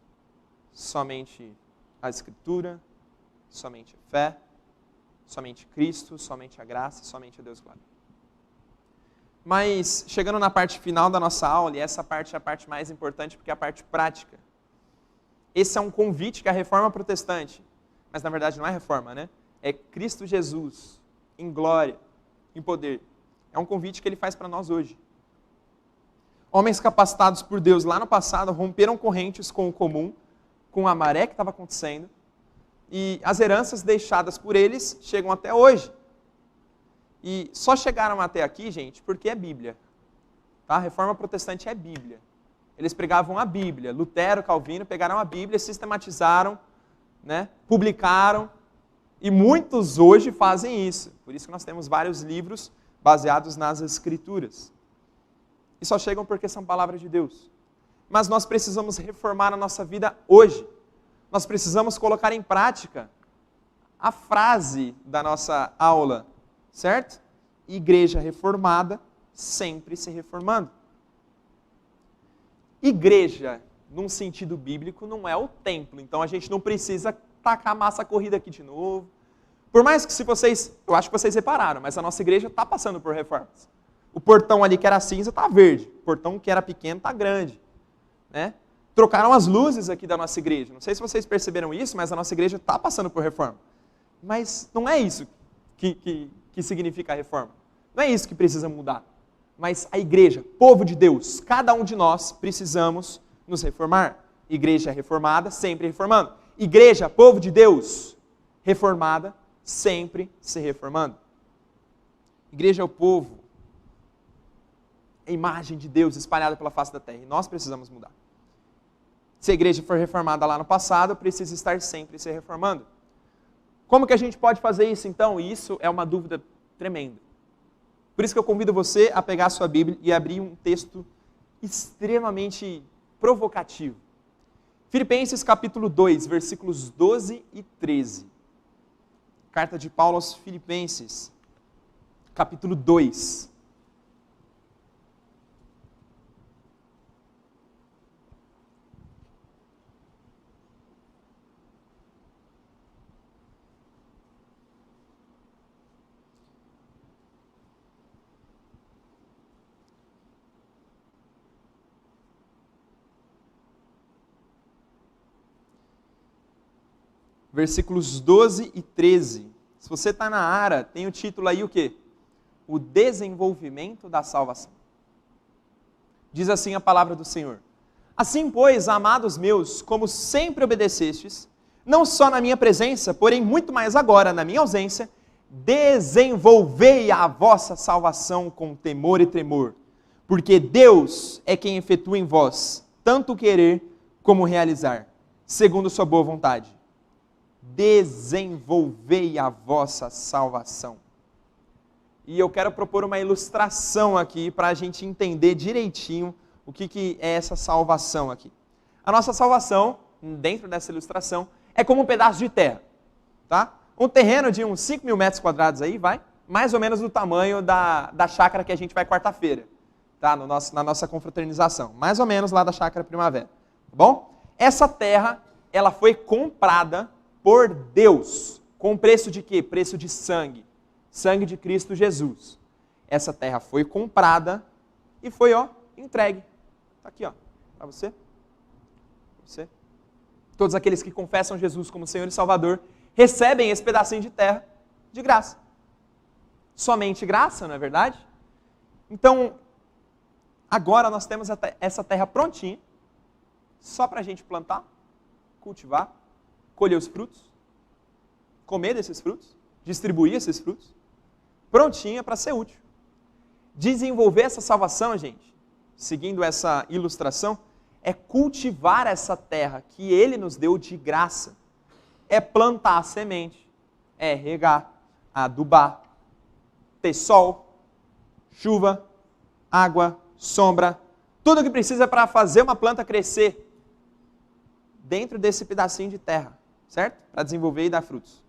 somente a Escritura, somente a fé, somente Cristo, somente a graça, somente a Deus glória. Mas, chegando na parte final da nossa aula, e essa parte é a parte mais importante porque é a parte prática. Esse é um convite que a reforma protestante, mas na verdade não é reforma, né? É Cristo Jesus, em glória, em poder. É um convite que ele faz para nós hoje. Homens capacitados por Deus lá no passado romperam correntes com o comum, com a maré que estava acontecendo, e as heranças deixadas por eles chegam até hoje. E só chegaram até aqui, gente, porque é Bíblia. Tá? A reforma protestante é Bíblia. Eles pregavam a Bíblia. Lutero, Calvino pegaram a Bíblia, sistematizaram, né, publicaram, e muitos hoje fazem isso. Por isso que nós temos vários livros baseados nas Escrituras. E só chegam porque são palavras de Deus. Mas nós precisamos reformar a nossa vida hoje. Nós precisamos colocar em prática a frase da nossa aula. Certo? Igreja reformada, sempre se reformando. Igreja, num sentido bíblico, não é o templo. Então a gente não precisa tacar massa corrida aqui de novo. Por mais que eu acho que vocês repararam, mas a nossa igreja está passando por reformas. O portão ali que era cinza está verde. O portão que era pequeno está grande. Né? Trocaram as luzes aqui da nossa igreja. Não sei se vocês perceberam isso, mas a nossa igreja está passando por reforma. Mas não é isso que significa a reforma. Não é isso que precisa mudar. Mas a igreja, povo de Deus, cada um de nós precisamos nos reformar. Igreja reformada, sempre reformando. Igreja, povo de Deus, reformada, sempre se reformando. Igreja é o povo, é a imagem de Deus espalhada pela face da terra. E nós precisamos mudar. Se a igreja for reformada lá no passado, precisa estar sempre se reformando. Como que a gente pode fazer isso então? Isso é uma dúvida tremenda. Por isso que eu convido você a pegar a sua Bíblia e abrir um texto extremamente provocativo. Filipenses capítulo 2, versículos 12 e 13. Carta de Paulo aos Filipenses, capítulo 2. Versículos 12 e 13. Se você está na ARA, tem o título aí o quê? O desenvolvimento da salvação. Diz assim a palavra do Senhor. Assim, pois, amados meus, como sempre obedecestes, não só na minha presença, porém muito mais agora na minha ausência, desenvolvei a vossa salvação com temor e tremor, porque Deus é quem efetua em vós tanto querer como realizar, segundo sua boa vontade. Desenvolvei a vossa salvação. E eu quero propor uma ilustração aqui para a gente entender direitinho o que é essa salvação aqui. A nossa salvação, dentro dessa ilustração, é como um pedaço de terra, tá? Um terreno de uns 5 mil metros quadrados aí, vai, mais ou menos do tamanho da chácara que a gente vai quarta-feira, tá? Na nossa confraternização, mais ou menos lá da chácara Primavera, tá bom? Essa terra, ela foi comprada por Deus, com preço de quê? Preço de sangue, sangue de Cristo Jesus. Essa terra foi comprada e foi, entregue. Está aqui, para você. Pra você. Todos aqueles que confessam Jesus como Senhor e Salvador recebem esse pedacinho de terra de graça. Somente graça, não é verdade? Então, agora nós temos essa terra prontinha, só para a gente plantar, cultivar, colher os frutos, comer desses frutos, distribuir esses frutos, prontinha para ser útil. Desenvolver essa salvação, gente, seguindo essa ilustração, é cultivar essa terra que Ele nos deu de graça. É plantar a semente, é regar, adubar, ter sol, chuva, água, sombra, tudo o que precisa para fazer uma planta crescer dentro desse pedacinho de terra, certo? Para desenvolver e dar frutos.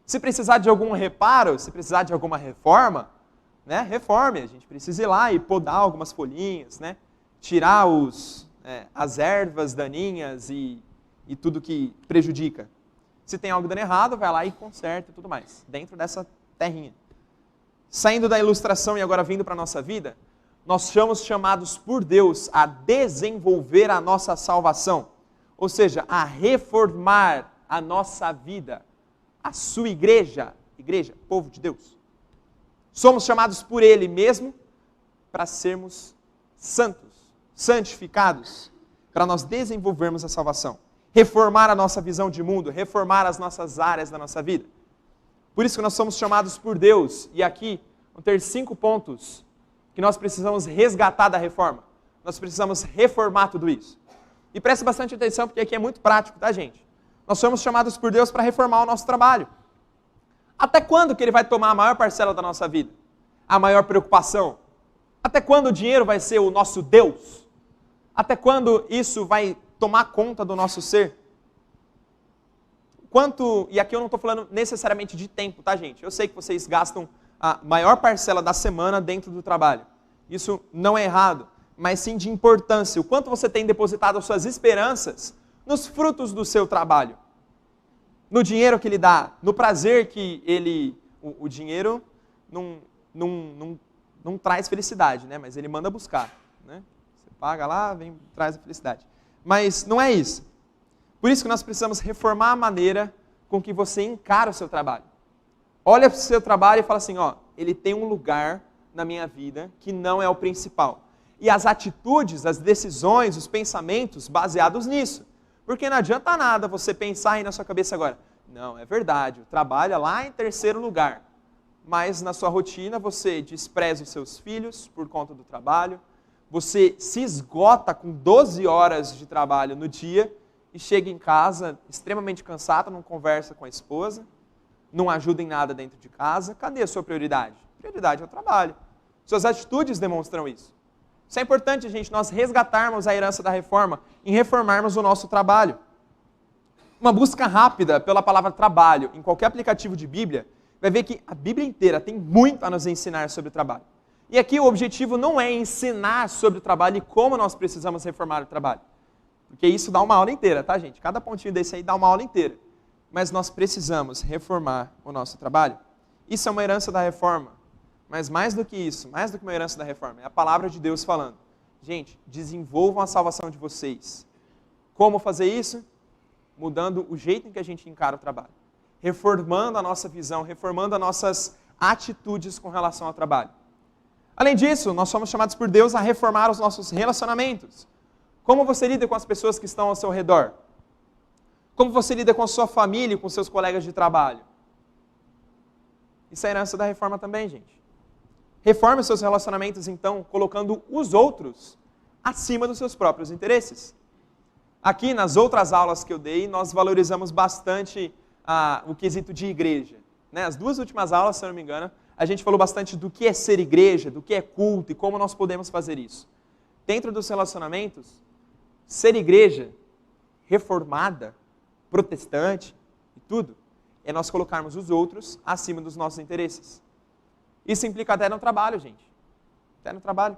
Se precisar de algum reparo, se precisar de alguma reforma, né, reforme. A gente precisa ir lá e podar algumas folhinhas, né, tirar as ervas daninhas e tudo que prejudica. Se tem algo dando errado, vai lá e conserta e tudo mais, dentro dessa terrinha. Saindo da ilustração e agora vindo para a nossa vida, nós somos chamados por Deus a desenvolver a nossa salvação, ou seja, a reformar a nossa vida, a sua igreja, povo de Deus. Somos chamados por Ele mesmo para sermos santos, santificados, para nós desenvolvermos a salvação. Reformar a nossa visão de mundo, reformar as nossas áreas da nossa vida. Por isso que nós somos chamados por Deus, e aqui vão ter 5 pontos que nós precisamos resgatar da reforma. Nós precisamos reformar tudo isso. E preste bastante atenção, porque aqui é muito prático, tá, gente? Nós somos chamados por Deus para reformar o nosso trabalho. Até quando que Ele vai tomar a maior parcela da nossa vida? A maior preocupação? Até quando o dinheiro vai ser o nosso Deus? Até quando isso vai tomar conta do nosso ser? E aqui eu não estou falando necessariamente de tempo, tá, gente? Eu sei que vocês gastam a maior parcela da semana dentro do trabalho. Isso não é errado, mas sim de importância. O quanto você tem depositado as suas esperanças nos frutos do seu trabalho. No dinheiro que Ele dá, no prazer que Ele... O dinheiro não traz felicidade, né? Mas Ele manda buscar, né? Você paga lá, traz a felicidade. Mas não é isso. Por isso que nós precisamos reformar a maneira com que você encara o seu trabalho. Olha para o seu trabalho e fala assim, ele tem um lugar na minha vida que não é o principal. E as atitudes, as decisões, os pensamentos baseados nisso. Porque não adianta nada você pensar aí na sua cabeça agora, não, é verdade, o trabalho é lá em 3º lugar. Mas na sua rotina você despreza os seus filhos por conta do trabalho, você se esgota com 12 horas de trabalho no dia e chega em casa extremamente cansado, não conversa com a esposa, não ajuda em nada dentro de casa. Cadê a sua prioridade? Prioridade é o trabalho. Suas atitudes demonstram isso. Isso é importante, gente, nós resgatarmos a herança da reforma em reformarmos o nosso trabalho. Uma busca rápida pela palavra trabalho em qualquer aplicativo de Bíblia vai ver que a Bíblia inteira tem muito a nos ensinar sobre o trabalho. E aqui o objetivo não é ensinar sobre o trabalho e como nós precisamos reformar o trabalho. Porque isso dá uma aula inteira, tá, gente? Cada pontinho desse aí dá uma aula inteira. Mas nós precisamos reformar o nosso trabalho. Isso é uma herança da reforma. Mas mais do que isso, mais do que uma herança da reforma, é a palavra de Deus falando. Gente, desenvolvam a salvação de vocês. Como fazer isso? Mudando o jeito em que a gente encara o trabalho. Reformando a nossa visão, reformando as nossas atitudes com relação ao trabalho. Além disso, nós somos chamados por Deus a reformar os nossos relacionamentos. Como você lida com as pessoas que estão ao seu redor? Como você lida com a sua família e com seus colegas de trabalho? Isso é herança da reforma também, gente. Reforme os seus relacionamentos, então, colocando os outros acima dos seus próprios interesses. Aqui, nas outras aulas que eu dei, nós valorizamos bastante o quesito de igreja. Né? As 2 últimas aulas, se eu não me engano, a gente falou bastante do que é ser igreja, do que é culto e como nós podemos fazer isso. Dentro dos relacionamentos, ser igreja reformada, protestante e tudo, é nós colocarmos os outros acima dos nossos interesses. Isso implica até no trabalho, gente. Até no trabalho.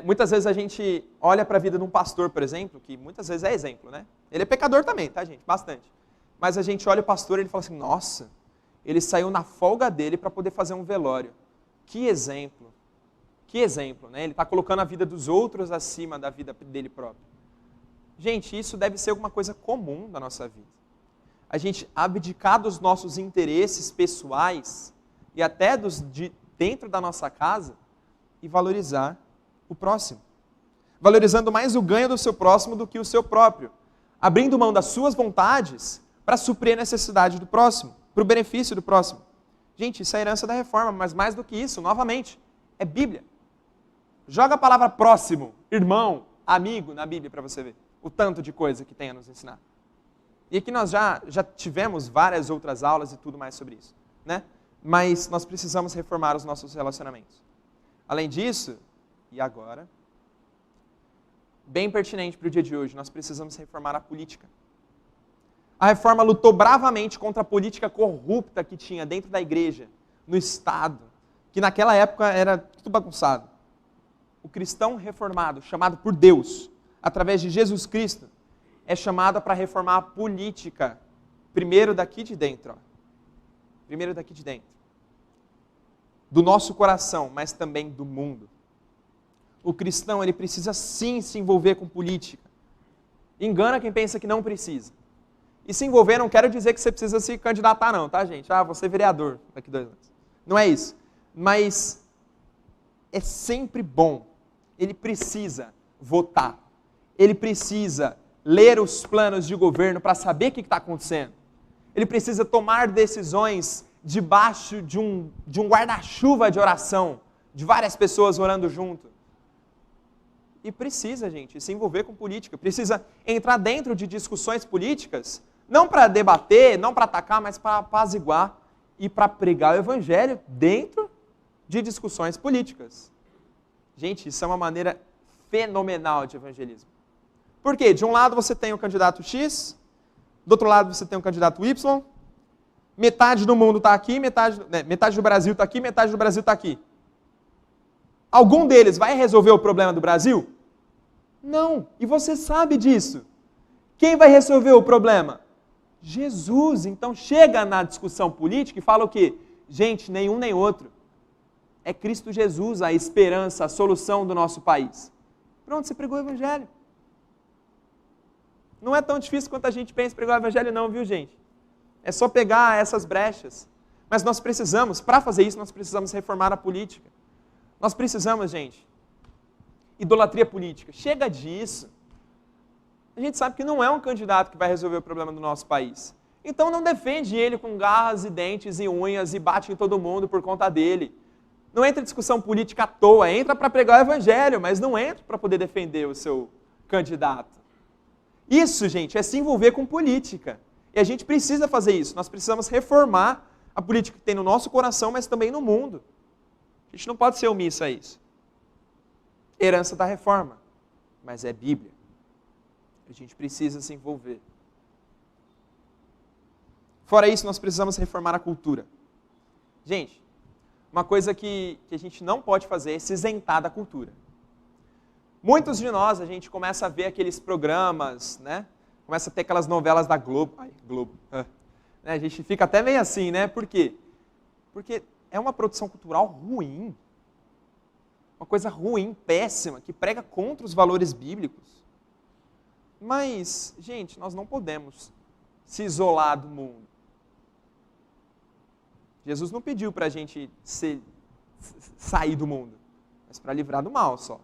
Muitas vezes a gente olha para a vida de um pastor, por exemplo, que muitas vezes é exemplo, né? Ele é pecador também, tá, gente? Bastante. Mas a gente olha o pastor e ele fala assim, nossa, ele saiu na folga dele para poder fazer um velório. Que exemplo. Que exemplo, né? Ele está colocando a vida dos outros acima da vida dele próprio. Gente, isso deve ser alguma coisa comum da nossa vida. A gente abdicar dos nossos interesses pessoais e até de dentro da nossa casa e valorizar o próximo. Valorizando mais o ganho do seu próximo do que o seu próprio. Abrindo mão das suas vontades para suprir a necessidade do próximo, para o benefício do próximo. Gente, isso é herança da reforma, mas mais do que isso, novamente, é Bíblia. Joga a palavra próximo, irmão, amigo na Bíblia para você ver o tanto de coisa que tem a nos ensinar. E aqui nós já tivemos várias outras aulas e tudo mais sobre isso, né? Mas nós precisamos reformar os nossos relacionamentos. Além disso, e agora, bem pertinente para o dia de hoje, nós precisamos reformar a política. A reforma lutou bravamente contra a política corrupta que tinha dentro da igreja, no Estado, que naquela época era tudo bagunçado. O cristão reformado, chamado por Deus, através de Jesus Cristo, é chamado para reformar a política, primeiro daqui de dentro. Ó. Primeiro daqui de dentro. Do nosso coração, mas também do mundo. O cristão, ele precisa sim se envolver com política. Engana quem pensa que não precisa. E se envolver não quero dizer que você precisa se candidatar não, tá gente? Vou ser vereador daqui 2 anos. Não é isso. Mas é sempre bom. Ele precisa votar. Ele precisa ler os planos de governo para saber o que está acontecendo. Ele precisa tomar decisões debaixo de um guarda-chuva de oração, de várias pessoas orando junto. E precisa, gente, se envolver com política. Precisa entrar dentro de discussões políticas, não para debater, não para atacar, mas para apaziguar e para pregar o evangelho dentro de discussões políticas. Gente, isso é uma maneira fenomenal de evangelismo. Por quê? De um lado você tem o candidato X, do outro lado você tem o candidato Y, metade do mundo está aqui, metade do Brasil está aqui, metade do Brasil está aqui. Algum deles vai resolver o problema do Brasil? Não. E você sabe disso. Quem vai resolver o problema? Jesus. Então chega na discussão política e fala o quê? Gente, nenhum nem outro. É Cristo Jesus a esperança, a solução do nosso país. Pronto, você pregou o evangelho. Não é tão difícil quanto a gente pensa pregar o evangelho não, viu gente? É só pegar essas brechas. Mas nós precisamos, para fazer isso, nós precisamos reformar a política. Nós precisamos, gente, idolatria política. Chega disso. A gente sabe que não é um candidato que vai resolver o problema do nosso país. Então não defende ele com garras e dentes e unhas e bate em todo mundo por conta dele. Não entra em discussão política à toa, entra para pregar o evangelho, mas não entra para poder defender o seu candidato. Isso, gente, é se envolver com política. E a gente precisa fazer isso. Nós precisamos reformar a política que tem no nosso coração, mas também no mundo. A gente não pode ser omisso a isso. Herança da reforma, mas é Bíblia. A gente precisa se envolver. Fora isso, nós precisamos reformar a cultura. Gente, uma coisa que a gente não pode fazer é se isentar da cultura. Muitos de nós, a gente começa a ver aqueles programas, né? Começa a ter aquelas novelas da Globo. A gente fica até meio assim, né? Por quê? Porque é uma produção cultural ruim. Uma coisa ruim, péssima, que prega contra os valores bíblicos. Mas, gente, nós não podemos se isolar do mundo. Jesus não pediu para a gente ser sair do mundo, mas para livrar do mal só.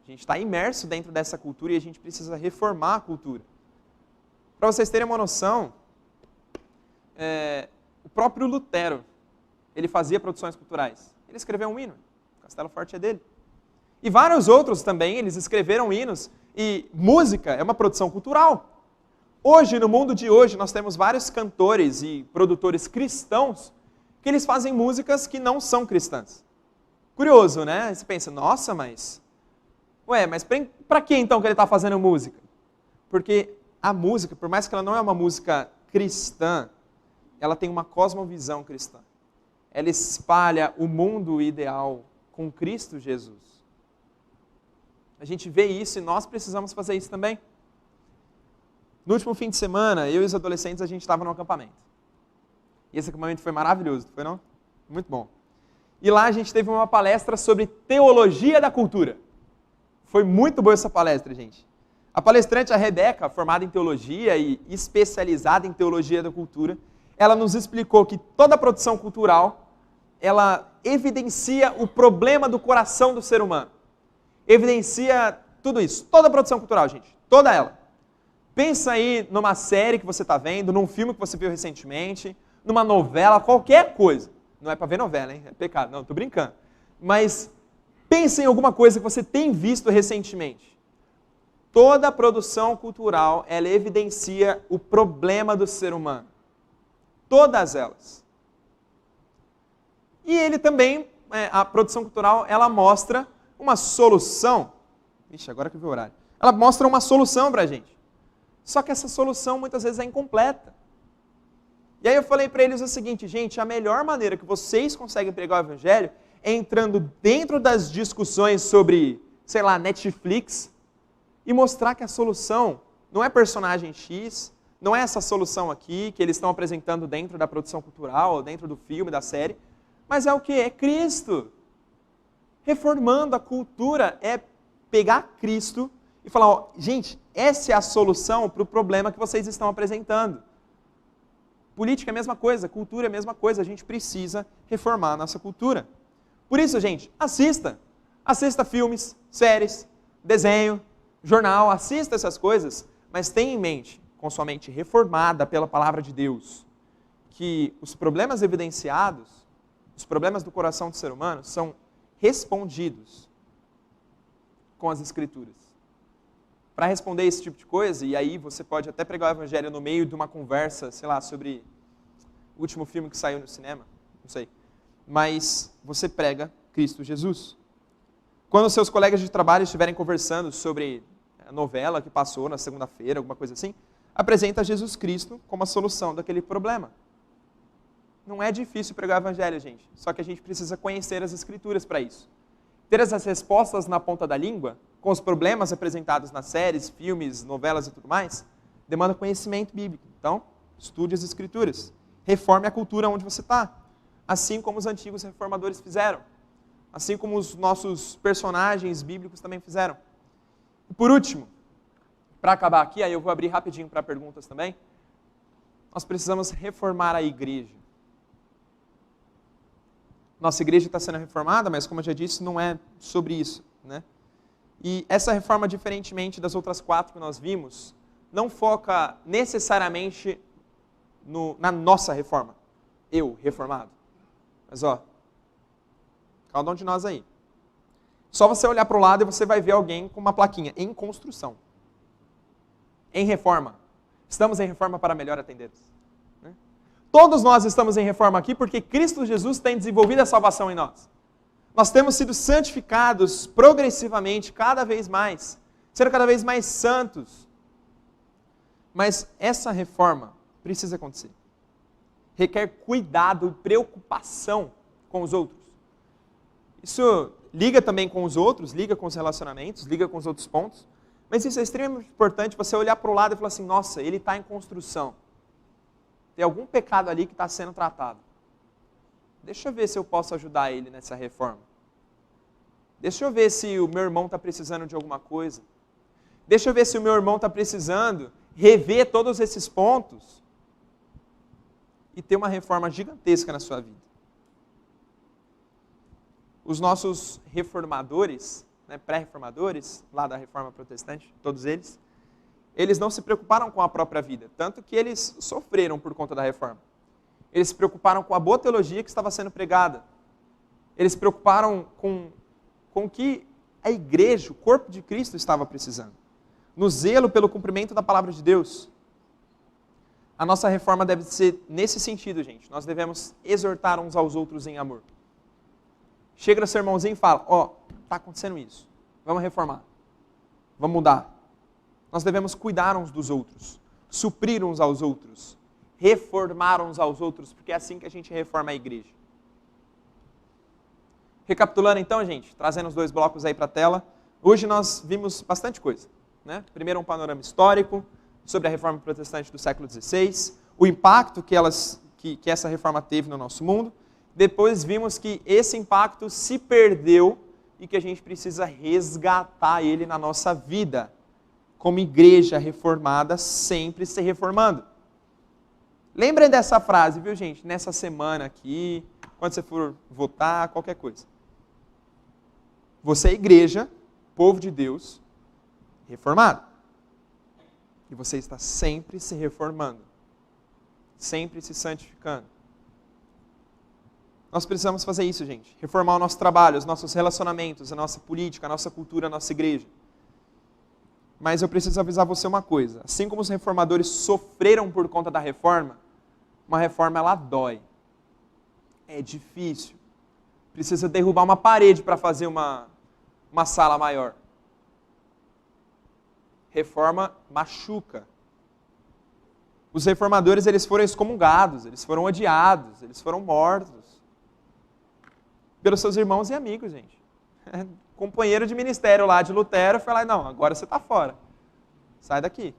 A gente está imerso dentro dessa cultura e a gente precisa reformar a cultura. Para vocês terem uma noção, o próprio Lutero, ele fazia produções culturais. Ele escreveu um hino, o Castelo Forte é dele. E vários outros também, eles escreveram hinos, e música é uma produção cultural. Hoje, no mundo de hoje, nós temos vários cantores e produtores cristãos que eles fazem músicas que não são cristãs. Curioso, né? Você pensa, nossa, mas para que então que ele está fazendo música? Porque a música, por mais que ela não é uma música cristã, ela tem uma cosmovisão cristã. Ela espalha o mundo ideal com Cristo Jesus. A gente vê isso e nós precisamos fazer isso também. No último fim de semana, eu e os adolescentes, a gente estava num acampamento. E esse acampamento foi maravilhoso, foi não? Muito bom. E lá a gente teve uma palestra sobre teologia da cultura. Foi muito boa essa palestra, gente. A palestrante, a Rebeca, formada em teologia e especializada em teologia da cultura, ela nos explicou que toda produção cultural, ela evidencia o problema do coração do ser humano. Evidencia tudo isso. Toda produção cultural, gente. Toda ela. Pensa aí numa série que você está vendo, num filme que você viu recentemente, numa novela, qualquer coisa. Não é para ver novela, hein? É pecado. Não, estou brincando. Mas pensa em alguma coisa que você tem visto recentemente. Toda produção cultural, ela evidencia o problema do ser humano. Todas elas. E ele também, a produção cultural, ela mostra uma solução. Ixi, agora que eu vi o horário. Ela mostra uma solução para a gente. Só que essa solução muitas vezes é incompleta. E aí eu falei para eles o seguinte, gente, a melhor maneira que vocês conseguem pregar o evangelho é entrando dentro das discussões sobre, sei lá, Netflix e mostrar que a solução não é personagem X, não é essa solução aqui que eles estão apresentando dentro da produção cultural, ou dentro do filme, da série, mas é o quê? É Cristo. Reformando a cultura é pegar Cristo e falar, ó, gente, essa é a solução para o problema que vocês estão apresentando. Política é a mesma coisa, cultura é a mesma coisa, a gente precisa reformar a nossa cultura. Por isso, gente, assista filmes, séries, desenho, jornal, assista essas coisas, mas tenha em mente, com sua mente reformada pela palavra de Deus, que os problemas evidenciados, os problemas do coração do ser humano, são respondidos com as Escrituras. Para responder esse tipo de coisa, e aí você pode até pregar o evangelho no meio de uma conversa, sei lá, sobre o último filme que saiu no cinema, não sei. Mas você prega Cristo Jesus. Quando seus colegas de trabalho estiverem conversando sobre a novela que passou na segunda-feira, alguma coisa assim, apresenta Jesus Cristo como a solução daquele problema. Não é difícil pregar o evangelho, gente. Só que a gente precisa conhecer as Escrituras para isso. Ter essas respostas na ponta da língua, com os problemas apresentados nas séries, filmes, novelas e tudo mais, demanda conhecimento bíblico. Então, estude as Escrituras. Reforme a cultura onde você está. Assim como os antigos reformadores fizeram. Assim como os nossos personagens bíblicos também fizeram. E por último, para acabar aqui, aí eu vou abrir rapidinho para perguntas também, nós precisamos reformar a igreja. Nossa igreja está sendo reformada, mas como eu já disse, não é sobre isso, né? E essa reforma, diferentemente das outras 4 que nós vimos, não foca necessariamente na nossa reforma. Eu, reformado. Mas cada um de nós aí. Só você olhar para o lado e você vai ver alguém com uma plaquinha, em construção. Em reforma. Estamos em reforma para melhor atendê-los. Todos nós estamos em reforma aqui porque Cristo Jesus tem desenvolvido a salvação em nós. Nós temos sido santificados progressivamente, cada vez mais, sendo cada vez mais santos. Mas essa reforma precisa acontecer. Requer cuidado e preocupação com os outros. Isso liga também com os outros, liga com os relacionamentos, liga com os outros pontos. Mas isso é extremamente importante, você olhar para o lado e falar assim, nossa, ele está em construção. Tem algum pecado ali que está sendo tratado. Deixa eu ver se eu posso ajudar ele nessa reforma. Deixa eu ver se o meu irmão está precisando de alguma coisa. Deixa eu ver se o meu irmão está precisando rever todos esses pontos e ter uma reforma gigantesca na sua vida. os nossos reformadores, né, pré-reformadores, lá da Reforma Protestante, todos eles não se preocuparam com a própria vida, tanto que eles sofreram por conta da Reforma. Eles se preocuparam com a boa teologia que estava sendo pregada. Eles se preocuparam com o que a igreja, o corpo de Cristo estava precisando. No zelo pelo cumprimento da palavra de Deus. A nossa reforma deve ser nesse sentido, gente. Nós devemos exortar uns aos outros em amor. Chega no seu irmãozinho e fala, está acontecendo isso. Vamos reformar. Vamos mudar. Nós devemos cuidar uns dos outros. Suprir uns aos outros. Reformar uns aos outros, porque é assim que a gente reforma a igreja. Recapitulando então, gente, trazendo os 2 blocos aí para a tela. Hoje nós vimos bastante coisa. Né? Primeiro um panorama histórico sobre a reforma protestante do século XVI, o impacto que essa reforma teve no nosso mundo. Depois vimos que esse impacto se perdeu e que a gente precisa resgatar ele na nossa vida, como igreja reformada, sempre se reformando. Lembrem dessa frase, viu, gente? Nessa semana aqui, quando você for votar, qualquer coisa. Você é igreja, povo de Deus, reformado. E você está sempre se reformando, sempre se santificando. Nós precisamos fazer isso, gente. Reformar o nosso trabalho, os nossos relacionamentos, a nossa política, a nossa cultura, a nossa igreja. Mas eu preciso avisar você uma coisa. Assim como os reformadores sofreram por conta da reforma, uma reforma ela dói. É difícil. Precisa derrubar uma parede para fazer uma sala maior. Reforma machuca. Os reformadores eles foram excomungados, eles foram odiados, eles foram mortos. Pelos seus irmãos e amigos, gente. Companheiro de ministério lá de Lutero foi lá, não, agora você está fora. Sai daqui.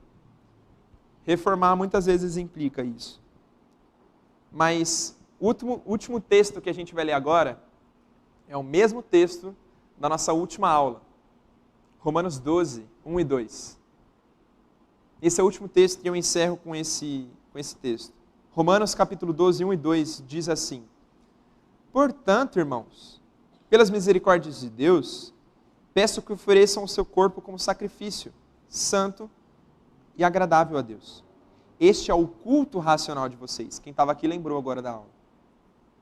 Reformar muitas vezes implica isso. Mas o último texto que a gente vai ler agora é o mesmo texto da nossa última aula. Romanos 12, 1 e 2. Esse é o último texto e eu encerro com esse texto. Romanos capítulo 12, 1 e 2 diz assim: Portanto, irmãos, pelas misericórdias de Deus, peço que ofereçam o seu corpo como sacrifício, santo e agradável a Deus. Este é o culto racional de vocês. Quem estava aqui lembrou agora da aula.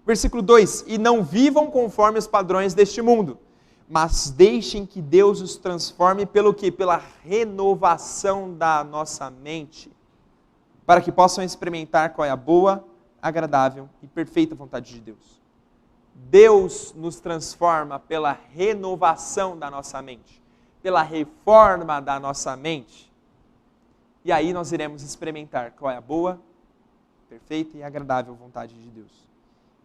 Versículo 2: E não vivam conforme os padrões deste mundo, mas deixem que Deus os transforme pelo quê? Pela renovação da nossa mente, para que possam experimentar qual é a boa, agradável e perfeita vontade de Deus. Deus nos transforma pela renovação da nossa mente, pela reforma da nossa mente. E aí nós iremos experimentar qual é a boa, perfeita e agradável vontade de Deus.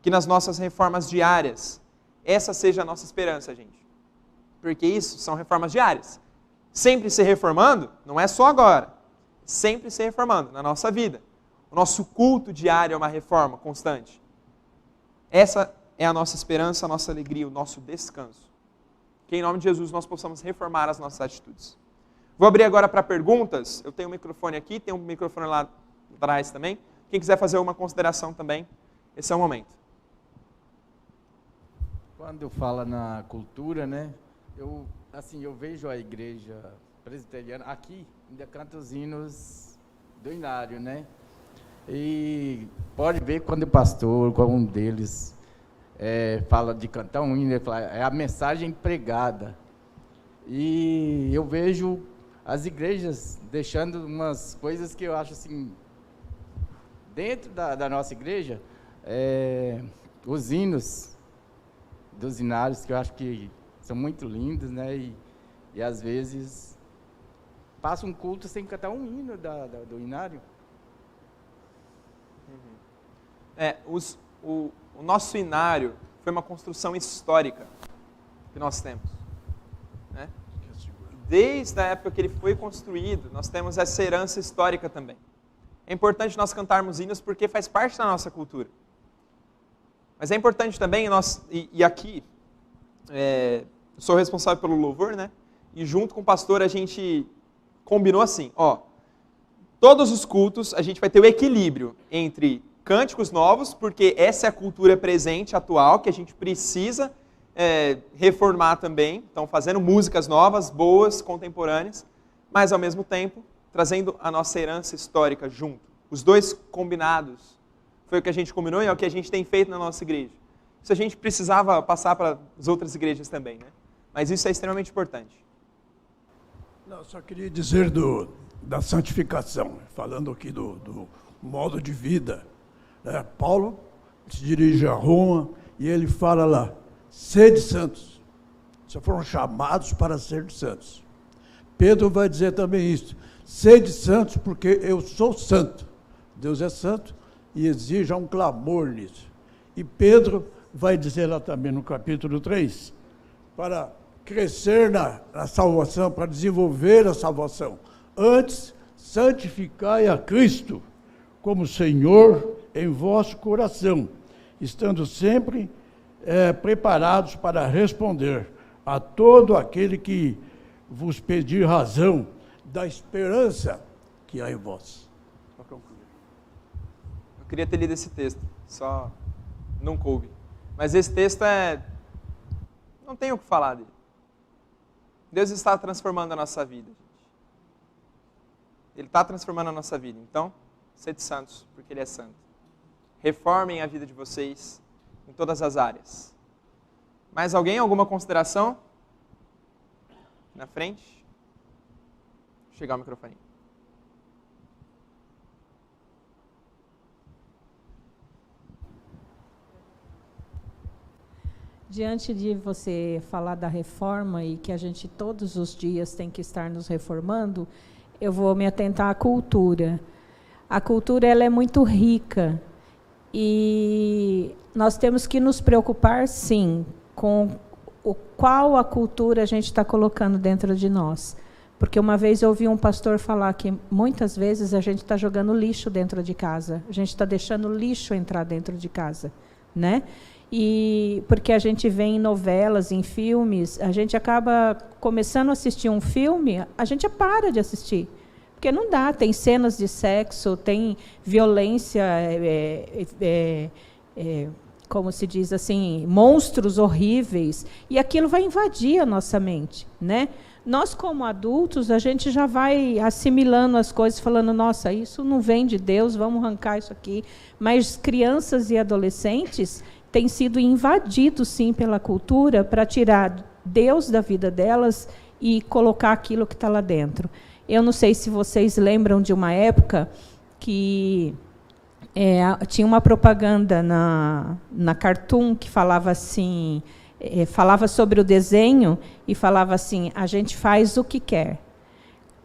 Que nas nossas reformas diárias, essa seja a nossa esperança, gente. Porque isso são reformas diárias. Sempre se reformando, não é só agora. Sempre se reformando na nossa vida. O nosso culto diário é uma reforma constante. Essa é a nossa esperança, a nossa alegria, o nosso descanso. Que em nome de Jesus nós possamos reformar as nossas atitudes. Vou abrir agora para perguntas. Eu tenho um microfone aqui, tem um microfone lá atrás também. Quem quiser fazer uma consideração também, esse é o momento. Quando fala na cultura, né? Eu vejo a igreja presbiteriana, aqui ainda canta os hinos do Inário, né? E pode ver quando o pastor, um deles, fala de cantar um hino, ele fala, é a mensagem pregada. E eu vejo as igrejas deixando umas coisas que eu acho assim, dentro da nossa igreja, os hinos dos inários, que eu acho que são muito lindos, né? E às vezes passa um culto sem cantar um hino do inário. O nosso inário foi uma construção histórica que nós temos. Né? Desde a época que ele foi construído, nós temos essa herança histórica também. É importante nós cantarmos hinos porque faz parte da nossa cultura. Mas é importante também, e aqui, eu sou responsável pelo louvor, né? E junto com o pastor a gente combinou assim, todos os cultos a gente vai ter o equilíbrio entre cânticos novos, porque essa é a cultura presente, atual, que a gente precisa reformar também, estão fazendo músicas novas, boas, contemporâneas, mas ao mesmo tempo trazendo a nossa herança histórica junto. Os dois combinados. Foi o que a gente combinou e é o que a gente tem feito na nossa igreja. Isso a gente precisava passar para as outras igrejas também, né? Mas isso é extremamente importante. Não, só queria dizer da santificação, falando aqui do modo de vida. Paulo se dirige a Roma e ele fala lá, sede santos. Vocês foram chamados para ser santos. Pedro vai dizer também isso, sede santos porque eu sou santo. Deus é santo e exige um clamor nisso. E Pedro vai dizer lá também no capítulo 3, para crescer na salvação, para desenvolver a salvação. Antes, santificai a Cristo como Senhor em vosso coração, estando sempre preparados para responder a todo aquele que vos pedir razão da esperança que há em vós. Eu queria ter lido esse texto, só não coube. Mas esse texto não tem o que falar dele. Deus está transformando a nossa vida, gente. Ele está transformando a nossa vida. Então, sede santos, porque Ele é santo. Reformem a vida de vocês em todas as áreas. Mais alguém? Alguma consideração? Na frente? Vou chegar o microfone. Diante de você falar da reforma e que a gente todos os dias tem que estar nos reformando, eu vou me atentar à cultura. A cultura ela é muito rica e nós temos que nos preocupar, sim, com qual a cultura a gente está colocando dentro de nós. Porque uma vez eu ouvi um pastor falar que muitas vezes a gente está jogando lixo dentro de casa, a gente está deixando lixo entrar dentro de casa, né? E porque a gente vê em novelas, em filmes, a gente acaba começando a assistir um filme, a gente para de assistir. Porque não dá, tem cenas de sexo, tem violência, como se diz assim, monstros horríveis, e aquilo vai invadir a nossa mente, né? Nós, como adultos, a gente já vai assimilando as coisas, falando, nossa, isso não vem de Deus, vamos arrancar isso aqui. Mas crianças e adolescentes têm sido invadidos, sim, pela cultura para tirar Deus da vida delas e colocar aquilo que está lá dentro. Eu não sei se vocês lembram de uma época que tinha uma propaganda na Cartoon que falava assim, falava sobre o desenho e falava assim, a gente faz o que quer.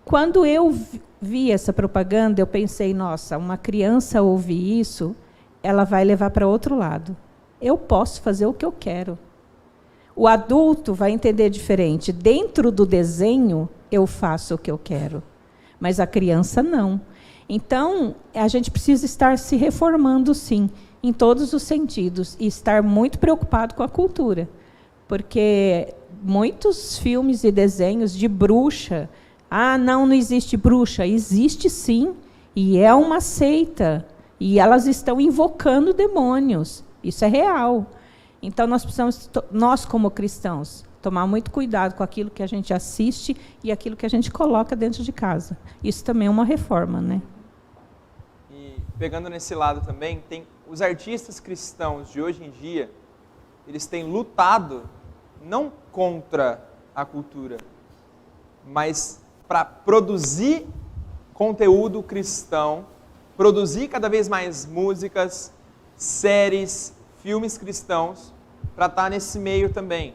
Quando eu vi essa propaganda, eu pensei, nossa, uma criança ouvir isso, ela vai levar para outro lado. Eu posso fazer o que eu quero. O adulto vai entender diferente. Dentro do desenho, eu faço o que eu quero. Mas a criança não. Então, a gente precisa estar se reformando, sim, em todos os sentidos, e estar muito preocupado com a cultura. Porque muitos filmes e desenhos de bruxa, não existe bruxa. Existe, sim, e é uma seita. E elas estão invocando demônios. Isso é real. Então, nós precisamos, nós como cristãos, tomar muito cuidado com aquilo que a gente assiste e aquilo que a gente coloca dentro de casa. Isso também é uma reforma, né? E pegando nesse lado também, tem os artistas cristãos de hoje em dia, eles têm lutado não contra a cultura, mas para produzir conteúdo cristão, produzir cada vez mais músicas, séries, filmes cristãos, para estar nesse meio também.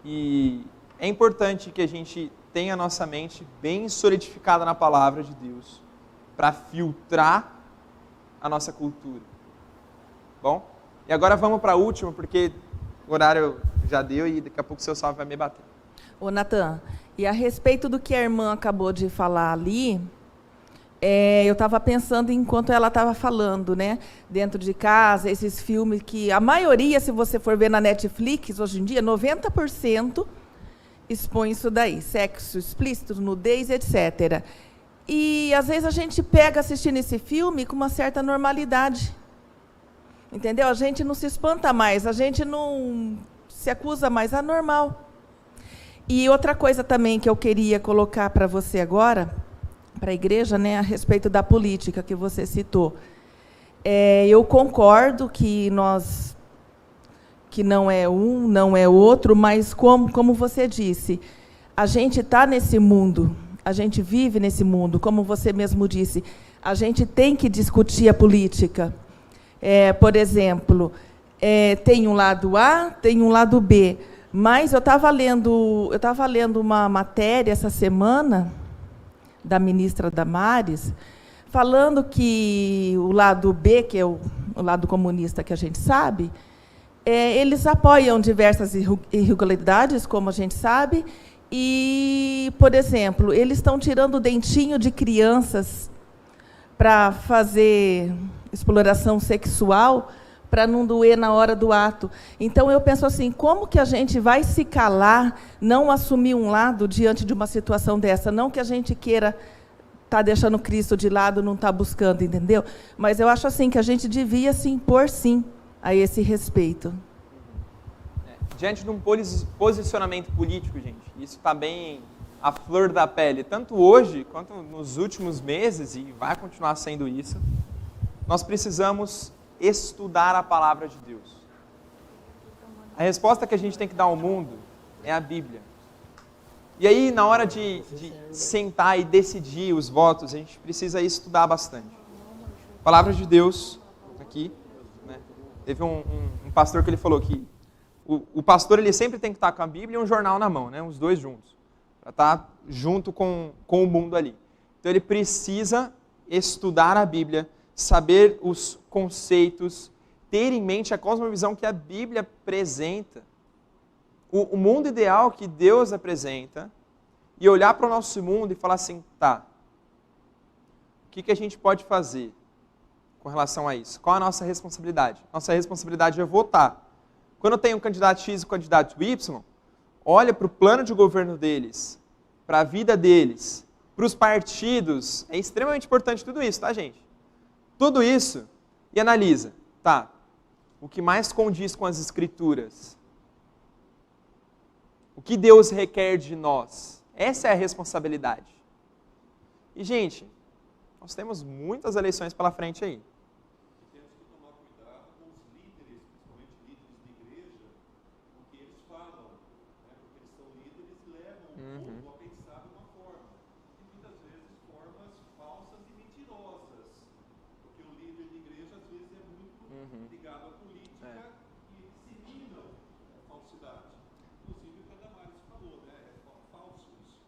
E é importante que a gente tenha a nossa mente bem solidificada na palavra de Deus, para filtrar a nossa cultura. Bom? E agora vamos para a última, porque o horário já deu e daqui a pouco o seu salve vai me bater. Ô, Natan, e a respeito do que a irmã acabou de falar ali, eu estava pensando enquanto ela estava falando, né? Dentro de casa, esses filmes que a maioria, se você for ver na Netflix, hoje em dia, 90% expõe isso daí, sexo explícito, nudez, etc. E, às vezes, a gente pega assistindo esse filme com uma certa normalidade. Entendeu? A gente não se espanta mais, a gente não se acusa mais anormal. E outra coisa também que eu queria colocar para você agora, para a igreja, né, a respeito da política que você citou. Eu concordo que não é um, não é outro, mas como você disse, a gente está nesse mundo, a gente vive nesse mundo, como você mesmo disse, a gente tem que discutir a política. Por exemplo, tem um lado A, tem um lado B. Mas eu estava lendo uma matéria essa semana da ministra Damares, falando que o lado B, que é o lado comunista que a gente sabe, eles apoiam diversas irregularidades, como a gente sabe, e, por exemplo, eles estão tirando o dentinho de crianças para fazer exploração sexual, para não doer na hora do ato. Então, eu penso assim, como que a gente vai se calar, não assumir um lado diante de uma situação dessa? Não que a gente queira estar deixando Cristo de lado, não estar buscando, entendeu? Mas eu acho assim que a gente devia se impor, sim, a esse respeito. Diante de um posicionamento político, gente, isso está bem à flor da pele, tanto hoje quanto nos últimos meses, e vai continuar sendo isso, nós precisamos estudar a palavra de Deus. A resposta que a gente tem que dar ao mundo é a Bíblia. E aí, na hora de sentar e decidir os votos, a gente precisa estudar bastante. A palavra de Deus, aqui, né? Teve um pastor que ele falou que o pastor ele sempre tem que estar com a Bíblia e um jornal na mão, né? Os dois juntos, para estar junto com o mundo ali. Então ele precisa estudar a Bíblia, saber os conceitos, ter em mente a cosmovisão que a Bíblia apresenta, o mundo ideal que Deus apresenta, e olhar para o nosso mundo e falar assim, tá, o que a gente pode fazer com relação a isso? Qual a nossa responsabilidade? Nossa responsabilidade é votar. Quando tem um candidato X e um candidato Y, olha para o plano de governo deles, para a vida deles, para os partidos, é extremamente importante tudo isso, tá, gente? Tudo isso, e analisa, tá, o que mais condiz com as Escrituras? O que Deus requer de nós? Essa é a responsabilidade. E, gente, nós temos muitas eleições pela frente aí. Temos que tomar cuidado com os líderes, principalmente líderes de igreja, o que eles falam, né? Porque eles são líderes e levam o povo a pensar de uma forma. E muitas vezes formas falsas e mentirosas. Porque o líder de igreja, às vezes, é muito ligado à política e dissemina a falsidade. Inclusive, o que a Damares falou, né? É falso isso.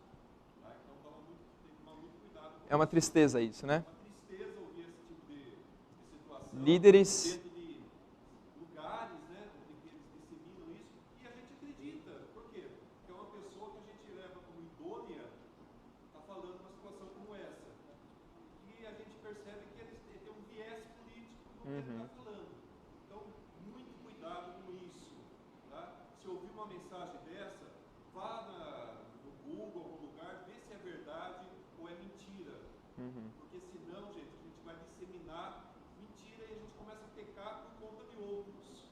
Tá? Então, tem que tomar muito cuidado. É uma tristeza isso, né? É uma tristeza ouvir esse tipo de situação. Líderes Dentro de lugares, né, que eles disseminam isso, e a gente acredita. Por quê? Porque é uma pessoa que a gente leva como idônea, está falando uma situação como essa. E a gente percebe que ele tem um viés político no que ele está falando. Então, muito cuidado com isso. Tá? Se ouvir uma mensagem dessa, vá no Google, algum lugar, vê se é verdade ou é mentira. Porque senão, gente, a gente vai disseminar mentira e a gente começa a pecar por conta de outros.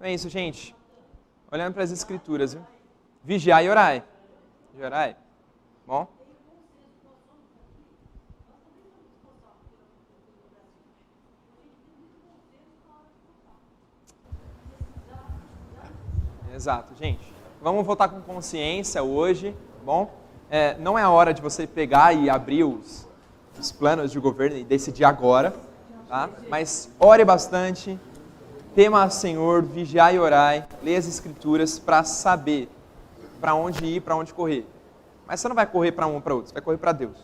É isso, gente. Olhando para as Escrituras, viu? Vigiai e orai. Vigiai e orai. Bom? Exato, gente. Vamos votar com consciência hoje, bom? Não é a hora de você pegar e abrir os planos de governo e decidir agora, tá? Mas ore bastante, tema ao Senhor, vigiai e orai, leia as Escrituras para saber para onde ir, para onde correr. Mas você não vai correr para um ou para outro, você vai correr para Deus.